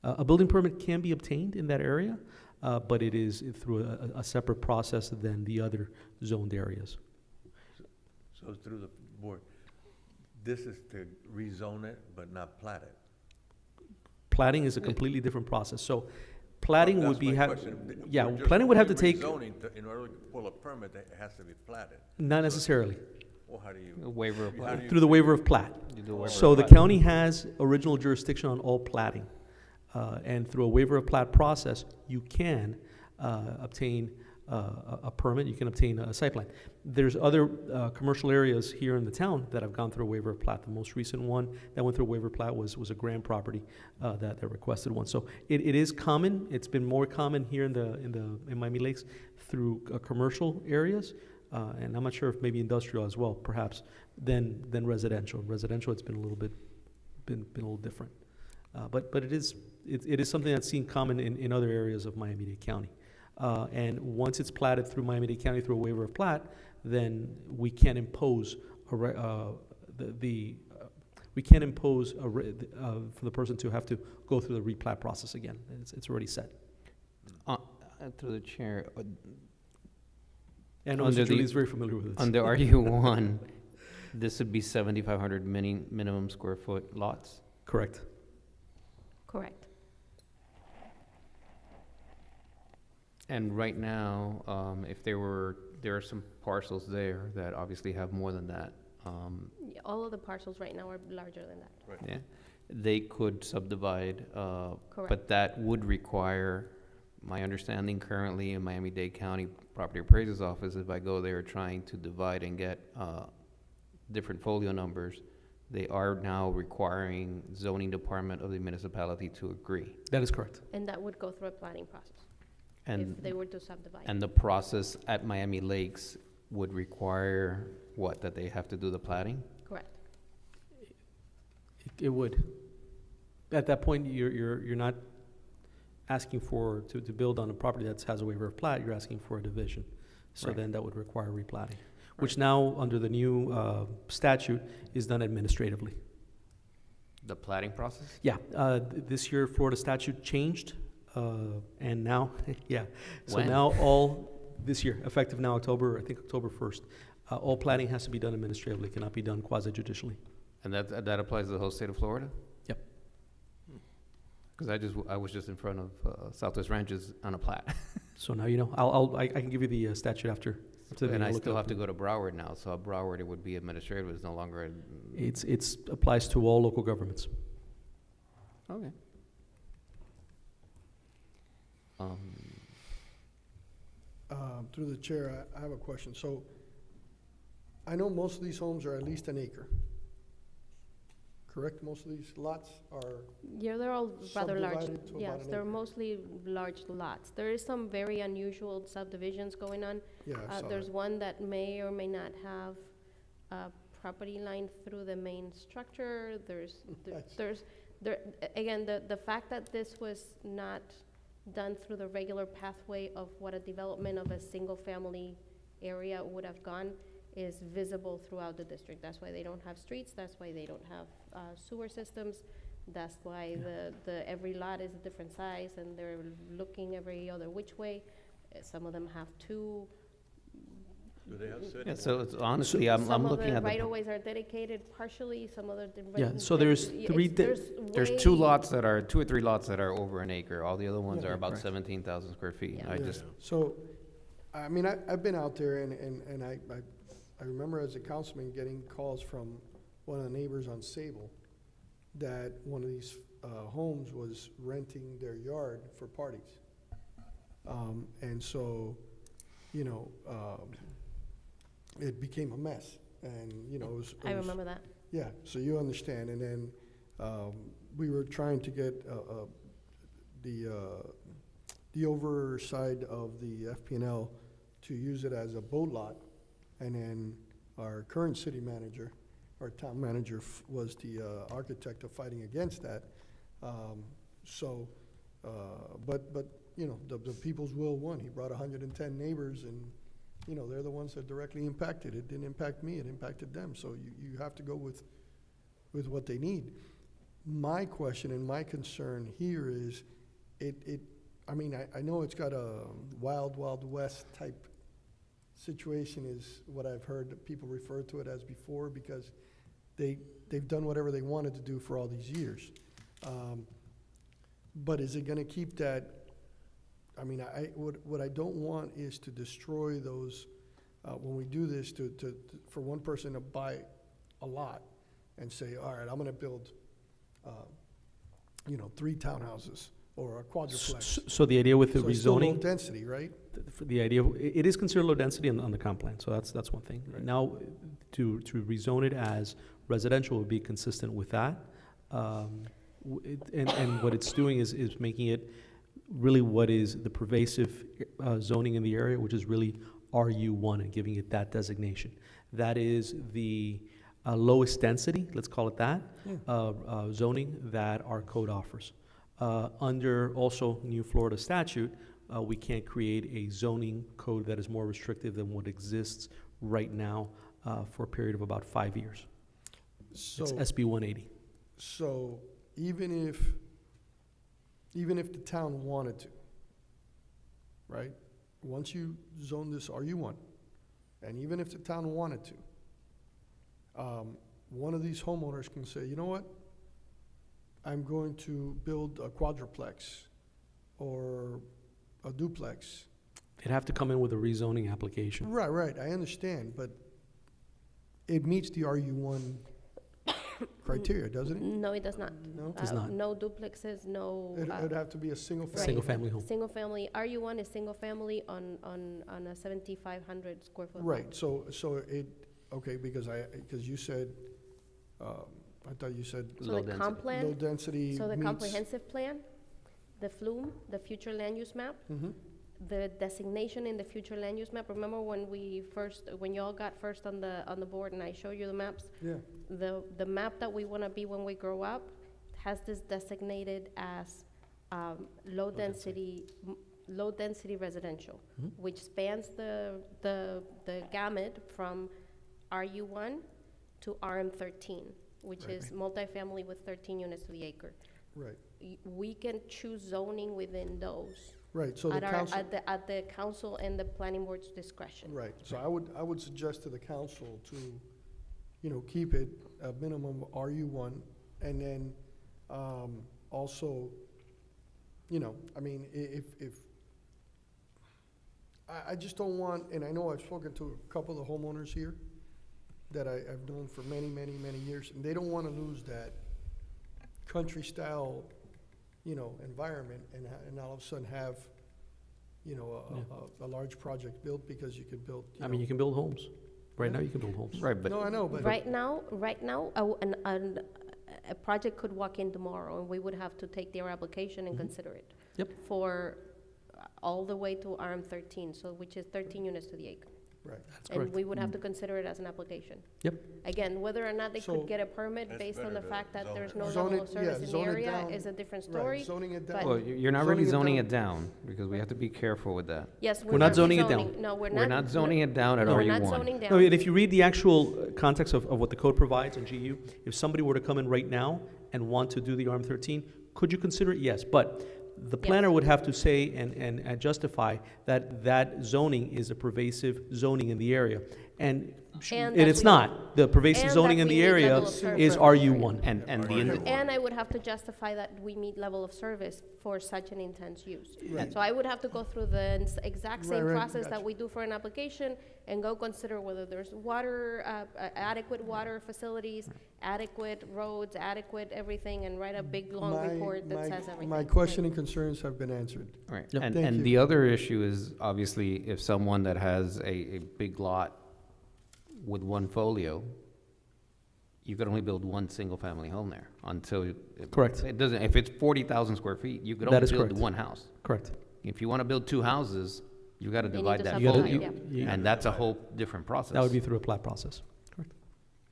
A building permit can be obtained in that area, but it is through a separate process than the other zoned areas. So through the board, this is to rezone it, but not plat it. Platting is a completely different process. So platting That's would be, my question. yeah, We're just planning would have to only take, rezoning in order to pull a permit, it has to be platted. not necessarily, Well, how do you? A waiver of how plat. do you through the figure- waiver of plat. You do a waiver So of the plat. county has original jurisdiction on all platting. And through a waiver of plat process, you can obtain a permit, you can obtain a site plan. There's other commercial areas here in the town that have gone through a waiver of plat. The most recent one that went through a waiver of plat was a Grand property that requested one. So it is common. It's been more common here in Miami Lakes through commercial areas, and I'm not sure if maybe industrial as well, perhaps, than residential. Residential, it's been a little bit been a little different, but it is something that's seen common in other areas of Miami-Dade County. And once it's platted through Miami-Dade County through a waiver of plat, then we can impose we can't impose for the person to have to go through the replat process again. It's already set. Through the chair, And Under Mr. Julie the- is very familiar with this. under RU1, this would be 7,500 minimum square foot lots. Correct. Correct. And right now, if there are some parcels there that obviously have more than that. Yeah, all of the parcels right now are larger than that. Yeah, they could subdivide, Correct. but that would require, my understanding currently in Miami-Dade County Property Appraiser's Office, if I go there trying to divide and get different folio numbers, they are now requiring zoning department of the municipality to agree. That is correct. And that would go through a planning process And if they were to subdivide. And the process at Miami Lakes would require what, that they have to do the plating? Correct. It would. At that point, you're not asking to build on a property that has a waiver of plat, you're asking for a division. So Right. then that would require replatting, which now, under the new statute, is done administratively. The plating process? Yeah, this year Florida statute changed, and now, yeah. So When? now this year, effective now October 1st, all planning has to be done administratively, cannot be done quasi-judicially. And that applies to the whole state of Florida? Yep. Because I was just in front of Southwest Ranches on a plat. So now you know. I can give you the statute after. the And meeting. I I'll look still it have up. to go to Broward now, so at Broward it would be administrative, it's no longer. It's applies to all local governments. Okay. Through the chair, I have a question. So I know most of these homes are at least an acre, correct? Most of these lots are, Yeah, they're all rather large. Subdivided to about Yes, an they're acre. mostly large lots. There is some very unusual subdivisions going on. yeah, I saw There's that. one that may or may not have a property line through the main structure. Nice. Again, the fact that this was not done through the regular pathway of what a development of a single-family area would have gone is visible throughout the district. That's why they don't have streets, that's why they don't have sewer systems, that's why every lot is a different size, and they're looking every other which way. Some of them have two. Do they have city? Yeah, so it's honestly, I'm Some of looking the at the. right-of-ways are dedicated partially, some other. Yeah, so there's three There's two lots that are, 2 or 3 lots that are over an acre. All the other ones Yeah. are about Correct. 17,000 square feet. Yeah. I Yeah. just, So, I mean, I've been out there and I remember as a councilman getting calls from one of the neighbors on Sable that one of these homes was renting their yard for parties. And so, you know, it became a mess and, you know, it was. I remember that. Yeah, so you understand, and then, we were trying to get, the overside of the FPNL to use it as a boat lot, and then our current city manager, our town manager was the, architect of fighting against that. So, but, you know, the people's will won. He brought 110 neighbors and, you know, they're the ones that directly impacted. It didn't impact me, it impacted them. So you have to go with what they need. My question and my concern here is, I mean, I know it's got a wild, wild west type situation is what I've heard that people refer to it as before, because they've done whatever they wanted to do for all these years. But is it gonna keep that? I mean, what I don't want is to destroy those, when we do this, for one person to buy a lot and say, all right, I'm gonna build, you know, 3 townhouses or a quadruplex. So the idea with the So it's still low rezoning, density, right? for the idea, it is considered low density on the comp plan, so that's one thing. Right. Now, to rezone it as residential would be consistent with that. And what it's doing is making it really what is the pervasive zoning in the area, which is really RU1 and giving it that designation. That is the lowest density, let's call it that, zoning that our code offers. Under also New Florida statute, we can't create a zoning code that is more restrictive than what exists right now for a period of about 5 years. So, It's SB 180. so even if the town wanted to, right? Once you zone this RU1, and even if the town wanted to, one of these homeowners can say, you know what? I'm going to build a quadruplex or a duplex. They'd have to come in with a rezoning application. Right, I understand, but it meets the RU1 criteria, doesn't it? No, it does not. No? Does not. No duplexes, no. It'd have to be a single Right. family. Single-family home. Single family, RU1 is single family on a 7,500 square foot. Right, so it, okay, because you said, I thought you said So Low the density. comp plan, low density so the meets. comprehensive plan, the FLUME, the future land use map, Mhm. the designation in the future land use map, remember when y'all got first on the board and I showed you the maps? Yeah, The map that we wanna be when we grow up has this designated as, low density residential, Mhm. which spans the gamut from RU1 to RM13, which Right. is multifamily with 13 units to the acre. right, We can choose zoning within those right, so the at council, at the council and the planning board's discretion. right, so I would suggest to the council to, you know, keep it a minimum RU1, and then, also, you know, I mean, if, I just don't want, and I know I've spoken to a couple of the homeowners here that I've known for many, many, many years, and they don't wanna lose that country-style, you know, environment, and all of a sudden have, you know, a large project built because you could build, I mean, you can build homes. Right now, you can build homes. right, but No, I know, but. Right now, a project could walk in tomorrow, and we would have to take their application and consider it. Yep. For all the way to RM13, so which is 13 units to the acre. Right. That's correct. And we would have to consider it as an application. Yep. Again, whether or not they So- could get a permit It's based on better the to fact that zone there's it. no Zone level it- of service yeah, in zone the it area down. is a different Right, story. zoning it but- down. Well, you're not really Zoning it zoning down. it down, because we have to be careful with that. Yes, We're not zoning it down. rezoning. No, We're not zoning it down at No, we're RU1. not zoning No, down. and if you read the actual context of what the code provides in GU, if somebody were to come in right now and want to do the RM13, could you consider it? Yes, but the planner Yes. would have to say and justify that that zoning is a pervasive zoning in the area. And And and that it's we- not. The pervasive and zoning that in we the meet area level of service. is RU1. And the, And I would have to justify that we meet level of service for such an intense use. Right. So I would have to go through the exact same Right, process that gotcha. we do for an application and go consider whether there's water, adequate water facilities, adequate roads, adequate everything, and write a big, long My- report that my- says everything. My question and concerns have been answered. right, Yep. and, Thank and you. the other issue is obviously if someone that has a big lot with one folio, you could only build one single-family home there until. Correct. It doesn't, if it's 40,000 square feet, you could That only is build correct. one house. Correct. If you want to build two houses, you got to They need divide to that You gotta- subdivide, folio. yeah. And that's a whole different process. That would be through a plat process.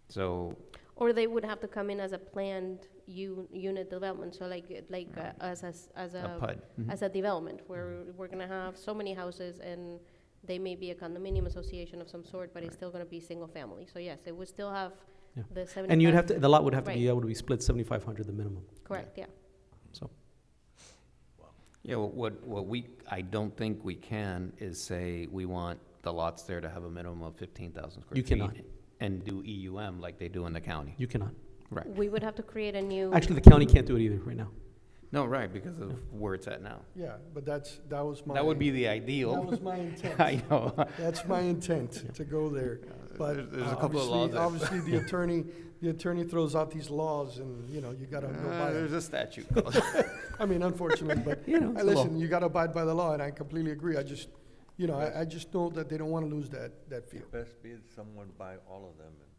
So, Or they would have to come in as a planned unit development, so as a PUD. as a development, where we're gonna have so many houses, and they may be a condominium association of some sort, but it's still gonna be single family. So yes, it would still have Yeah. the 75. And you'd have to, the lot would have to be Right. able to be split 7,500 the minimum. Correct, yeah. So, yeah, I don't think we can is say we want the lots there to have a minimum of 15,000 square You feet. cannot. And do EUM like they do in the county. you cannot. Right. We would have to create a new. Actually, the county can't do it either right now. No, right, because of where it's at now. Yeah, but that was my. That would be the ideal. That was my intent. I know. That's my intent, to go there. But There's a couple of laws obviously, the attorney throws out these laws, and, you gotta go by There's it. a statute. I mean, unfortunately, but, You know, it's the law. listen, you gotta abide by the law, and I completely agree. I just, I just know that they don't wanna lose that field. Best be someone buy all of them and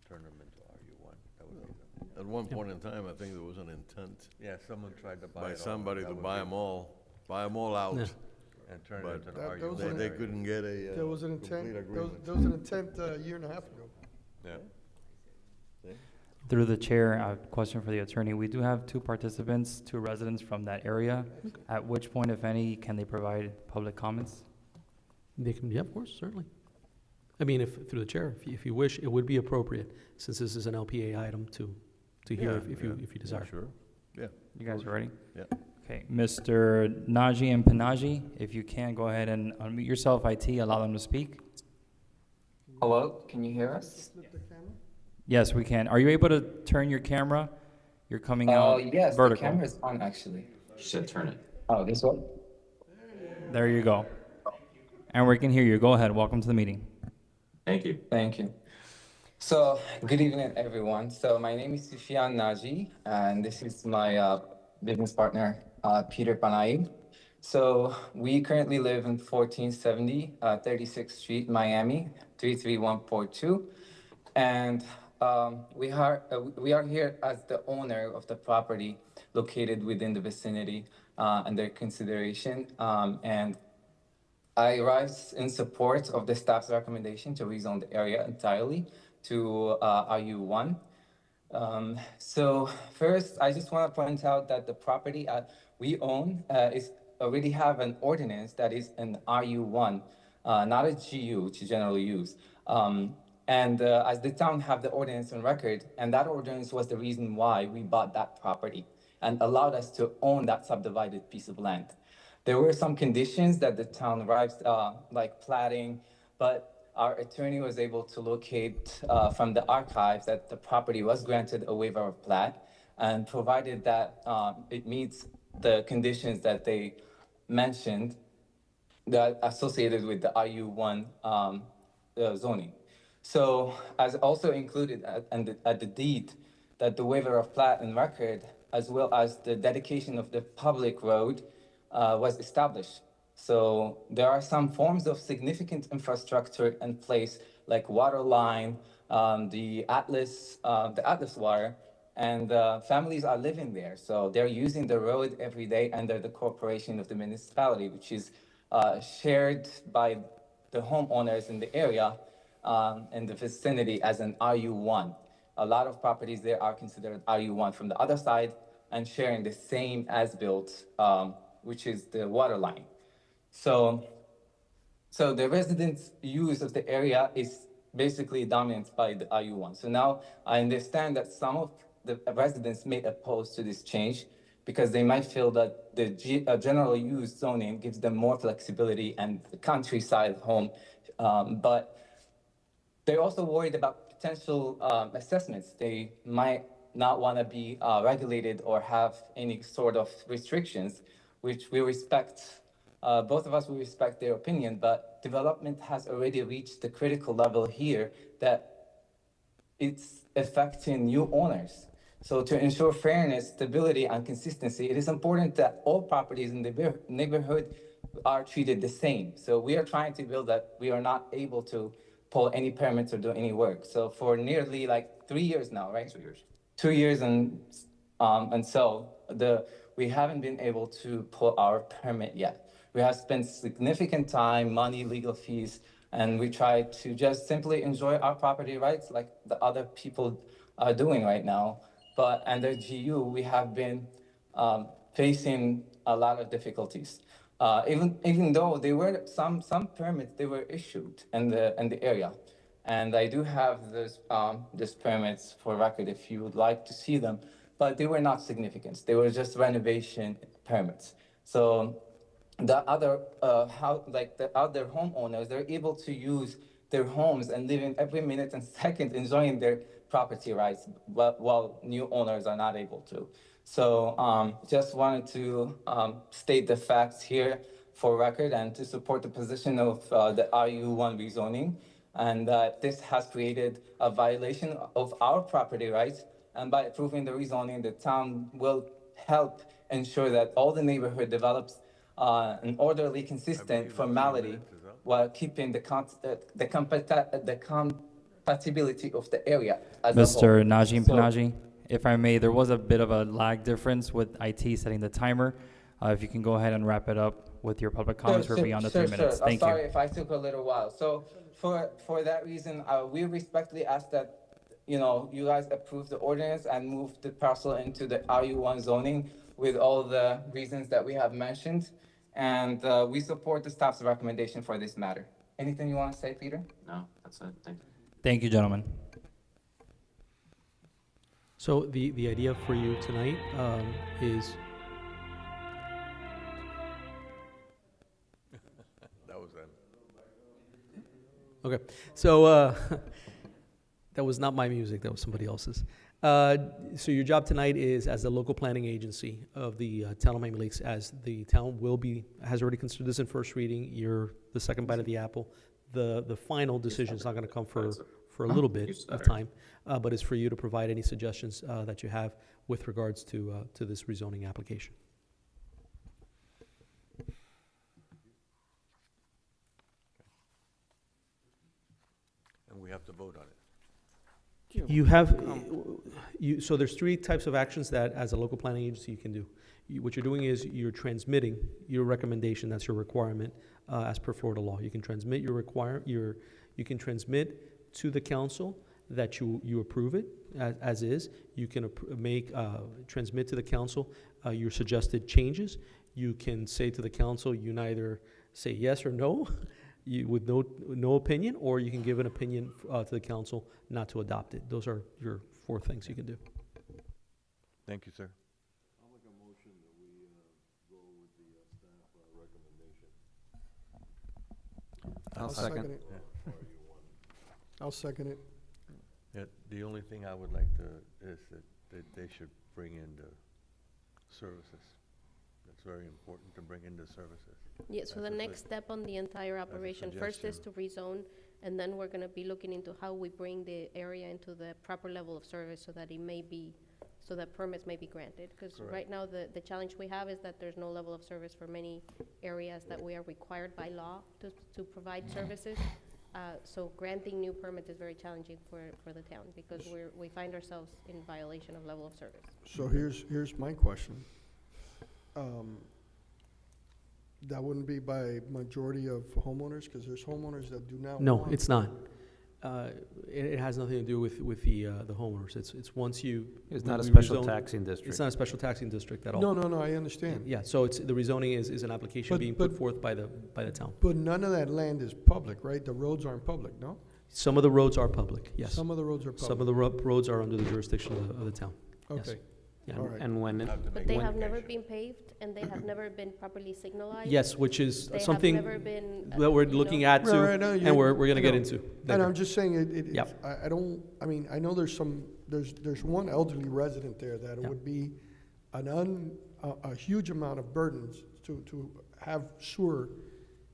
turn them into RU1. That would be the, At one point in time, I think there was an intent yeah, someone tried to buy by it all. somebody That to would buy be- them all out. Yeah. And turn But it into an that was RU1. an- They couldn't get a There was an complete intent, agreement. there was an intent a year and a half ago. Yeah. Through the chair, a question for the attorney. We do have two participants, two residents from that area. At which point, if any, can they provide public comments? They can, yeah, of course, certainly. I mean, through the chair, if you wish, it would be appropriate, since this is an LPA item, to hear Yeah, if you desire. Sure, yeah. You guys are ready? Yeah. Okay, Mr. Naji and Panaji, if you can, go ahead and unmute yourself, IT, allow them to speak. Hello, can you hear us? Yes, we can. Are you able to turn your camera? You're coming out Yes, the vertical. camera's on actually. Should turn it. Oh, this one? There you go. And we can hear you. Go ahead. Welcome to the meeting. Thank you. Thank you. So, good evening, everyone. So, my name is Sufyan Naji, and this is my business partner, Peter Panaib. So, we currently live in 1470 36th Street, Miami, 33142. And we are here as the owner of the property located within the vicinity under consideration. And I rise in support of the staff's recommendation to rezone the area entirely to RU1. So first, I just want to point out that the property we own is already have an ordinance that is an RU1, not a GU, which is generally used. And as the town have the ordinance on record, and that ordinance was the reason why we bought that property and allowed us to own that subdivided piece of land. There were some conditions that the town arrived, like platting, but our attorney was able to locate from the archives that the property was granted a waiver of plat, and provided that it meets the conditions that they mentioned that associated with the RU1 zoning. So as also included at the deed, that the waiver of plat and record, as well as the dedication of the public road was established. So there are some forms of significant infrastructure in place, like water line, the Atlas wire, and families are living there. So they're using the road every day under the corporation of the municipality, which is shared by the homeowners in the area in the vicinity as an RU1. A lot of properties there are considered RU1 from the other side and sharing the same as-built, which is the water line. So the residents' use of the area is basically dominated by the RU1. So now I understand that some of the residents may oppose to this change because they might feel that the general use zoning gives them more flexibility and the countryside home, but they're also worried about potential assessments. They might not want to be regulated or have any sort of restrictions, which we respect. Both of us will respect their opinion, but development has already reached the critical level here that it's affecting new owners. So to ensure fairness, stability, and consistency, it is important that all properties in the neighborhood are treated the same. So we are trying to build that. We are not able to pull any permits or do any work. So for nearly like 3 years now, right? 2 years. 2 years, and so we haven't been able to pull our permit yet. We have spent significant time, money, legal fees, and we try to just simply enjoy our property rights like the other people are doing right now. But under GU, we have been facing a lot of difficulties. Even though there were some permits, they were issued in the area. And I do have these permits for record if you would like to see them, but they were not significant. They were just renovation permits. So the other the other homeowners, they're able to use their homes and living every minute and second enjoying their property rights while new owners are not able to. So just wanted to state the facts here for record and to support the position of the RU1 rezoning, and that this has created a violation of our property rights, and by approving the rezoning, the town will help ensure that all the neighborhood develops an orderly, consistent formality while keeping the compatibility of the area as a whole. Mr. Najim So- Panaji, if I may, there was a bit of a lag difference with IT setting the timer. If you can go ahead and wrap it up with your public comments, we're beyond the 3 minutes. I'm Thank sorry you. if I took a little while. So for that reason, we respectfully ask that, you guys approve the ordinance and move the parcel into the RU1 zoning with all the reasons that we have mentioned. And we support the staff's recommendation for this matter. Anything you want to say, Peter? No, that's it. Thank you. Thank you, gentlemen. So the idea for you tonight is, That was them. okay, so that was not my music, that was somebody else's. So your job tonight is, as the local planning agency of the town of Miami Lakes, as the town has already considered this in first reading, you're the second bite of the apple. The final decision is not gonna come for a little bit of time, but it's for you to provide any suggestions that you have with regards to this rezoning application. And we have to vote on it. You have, so there's 3 types of actions that, as a local planning agency, you can do. What you're doing is you're transmitting your recommendation, that's your requirement, as per Florida law. You can transmit you can transmit to the council that you approve it as is. You can transmit to the council your suggested changes. You can say to the council, you can either say yes or no, with no opinion, or you can give an opinion to the council not to adopt it. Those are your 4 things you can do. Thank you, sir. I'll make a motion that we go with the staff recommendation. I'll second it. I'll second it. Yeah, the only thing I would like is that they should bring in the services. It's very important to bring in the services. Yeah, so the next step on the entire operation, first is to rezone, and then we're gonna be looking into how we bring the area into the proper level of service so that so that permits may be granted. Because right now, the challenge we have is that there's no level of service for many areas that we are required by law to provide services. So granting new permits is very challenging for the town because we find ourselves in violation of level of service. So here's my question. That wouldn't be by majority of homeowners, because there's homeowners that do not No, want. it's not. It has nothing to do with the homeowners. It's once you. It's we- not a we special rezone- taxing district. It's not a special taxing district at all. No, I understand. Yeah, so it's, the rezoning is an application But- being but- put forth by the town. But none of that land is public, right? The roads aren't public, no? Some of the roads are public, yes. Some of the roads are public. Some of the roads are under the jurisdiction of the town. Yes. Okay. Yeah. All right. And when, But they have never been paved and they have never been properly signalized? Yes, which is They have something never been, that we're you know- looking at too, Right, no, and we're gonna I get know. into. And later. I'm just saying, Yep. I don't, I mean, I know there's one elderly resident there that it Yep. would be a huge amount of burdens to have sewer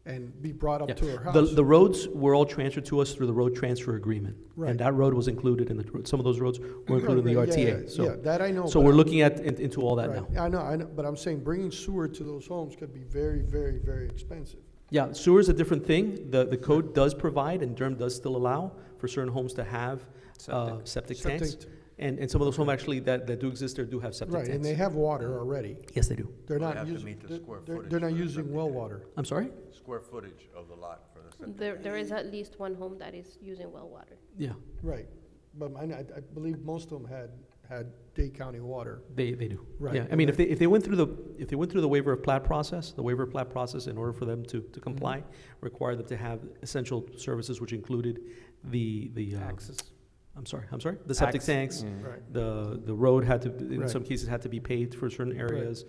and be brought up Yeah. to her house. The roads were all transferred to us through the road transfer agreement. Right. And that road was included in some of those roads were included in the Right, yeah, RTA, yeah, so. yeah, that I know, So but we're I'm- looking into all that Right. now. I know, but I'm saying bringing sewer to those homes could be very, very, very expensive. Yeah, sewer is a different thing. The code does provide, and Durham does still allow, for certain homes to have septic tanks. Septic. And some of those homes actually that do exist there do have septic Right, tanks. and they have water already. Yes, they do. They're They not have to using, meet the they're- square they're footage they're not for the using septic well tank. water. I'm sorry? Square footage of the lot for the septic. There is at least one home that is using well water. Yeah, Right, but I believe most of them had Dade County water. they do. Right. Yeah, I mean, if they went through the waiver of plat process, the waiver of plat process, in order for them to comply, required them to have essential services, which included the access. I'm sorry, the septic Access. tanks, Right. the road had to, in Right. some cases, had to be paved for certain areas.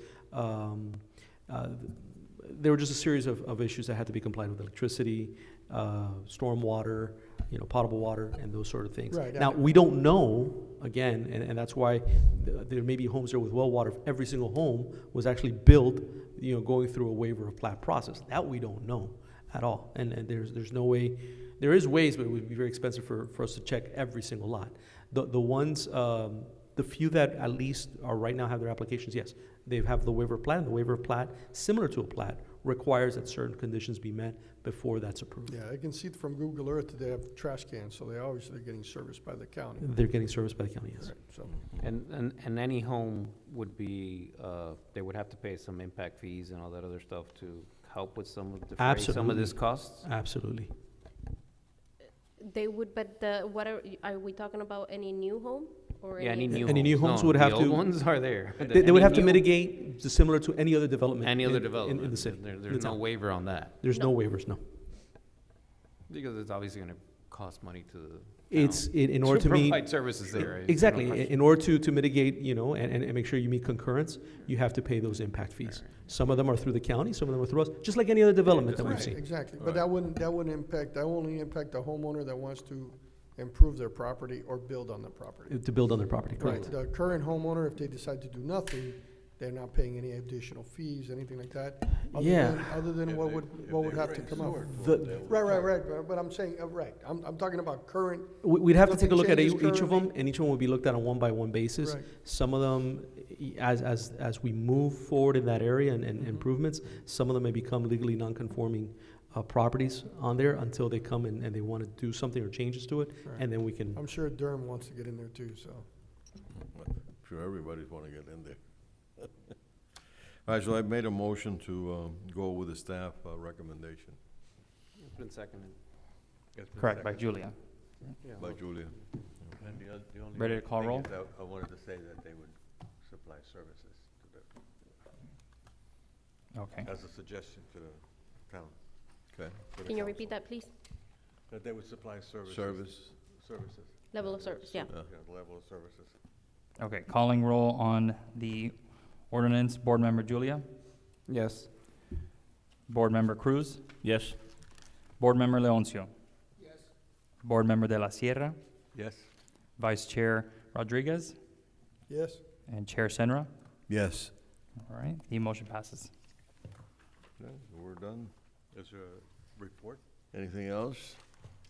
There were just a series of issues that had to be complied with: electricity, stormwater, potable water, and those sort of things. Right, Now, and- we don't know, again, and that's why there may be homes there with well water. If every single home was actually built, going through a waiver of plat process. That we don't know at all. And there's no way, there is ways, but it would be very expensive for us to check every single lot. The ones, the few that at least are right now have their applications, yes, they have the waiver of plat, and the waiver of plat, similar to a plat, requires that certain conditions be met before that's approved. Yeah, I can see it from Google Earth that they have trash cans, so they obviously getting serviced by the county. They're getting serviced by the county, yes. Right, so, And any home would be, they would have to pay some impact fees and all that other stuff to help with some of, defray some of this costs? Absolutely. They would, but what are we talking about, any new home? Or Yeah, any new homes. Any new homes No, would have the to. old ones are there. They would Any have to new- mitigate similar to any other development. Any other in development. the city. in There's the no town. waiver on that. There's no waivers, no. Because it's obviously gonna cost money to the It's, town in order to meet. provide services there. Exactly, No question. in order to mitigate, and make sure you meet concurrence, you have to pay those impact fees. Some of them are through the county, some of them are through us, just like any other development that we've right, seen. exactly. But that wouldn't impact, that will only impact the homeowner that wants to improve their property or build on the property. To build on their property, Right, correct. the current homeowner, if they decide to do nothing, they're not paying any additional fees, anything like that? Yeah. Other than what would have to come out? The- Right, but I'm saying, right, I'm talking about current. We'd have to take a nothing look at changes each of them, currently. and each one will be looked at on one-by-one basis. Right. Some of them, as we move forward in that area and Mm-hmm. improvements, some of them may become legally non-conforming properties on there until they come and they want to do something or changes to it, Right. and then we can. I'm sure Durham wants to get in there too, so. I'm sure everybody's want to get in there. All right, so I've made a motion to go with the staff recommendation. It's been seconded. Correct, by Julia. By Julia. And the only Ready to call thing roll? is that I wanted to say that they would supply services to Okay. as a suggestion to the town. Okay. to the Can you council. repeat that, please? That they would supply services. Service. Services. Level of service, yeah. Yeah. Yeah, the level of services. Okay, calling roll on the ordinance. Board Member Julia? Yes. Board Member Cruz? Yes. Board Member Leoncio? Yes. Board Member De La Sierra? Yes. Vice Chair Rodriguez? Yes? And Chair Senra? Yes. All right, the motion passes. Okay, we're done. Is there a report? Anything else?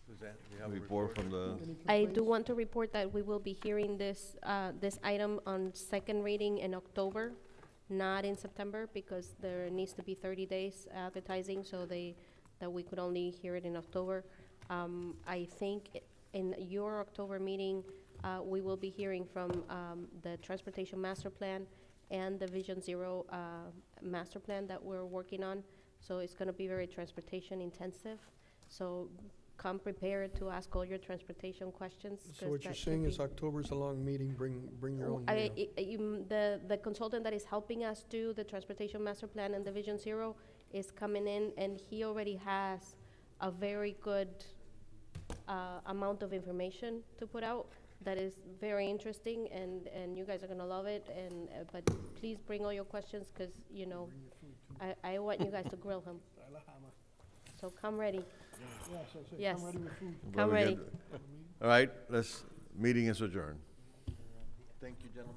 Suzanne, do you have a Report from the, I do want to report that we will be hearing this item on second reading in October, not in September, because there needs to be 30 days advertising, so that we could only hear it in October. I think in your October meeting, we will be hearing from the Transportation Master Plan and the Vision Zero Master Plan that we're working on. So it's going to be very transportation intensive. So come prepared to ask all your transportation questions. So 'cause what you're that should saying be- is October's a long meeting, bring your own. the consultant that is helping us do the Transportation Master Plan and the Vision Zero is coming in, and he already has a very good amount of information to put out that is very interesting, and you guys are gonna love it, and, but please bring all your questions, because, you know, I want you guys to grill him. So come ready. Yes, come Very ready. good. All right, meeting is adjourned. Thank you, gentlemen.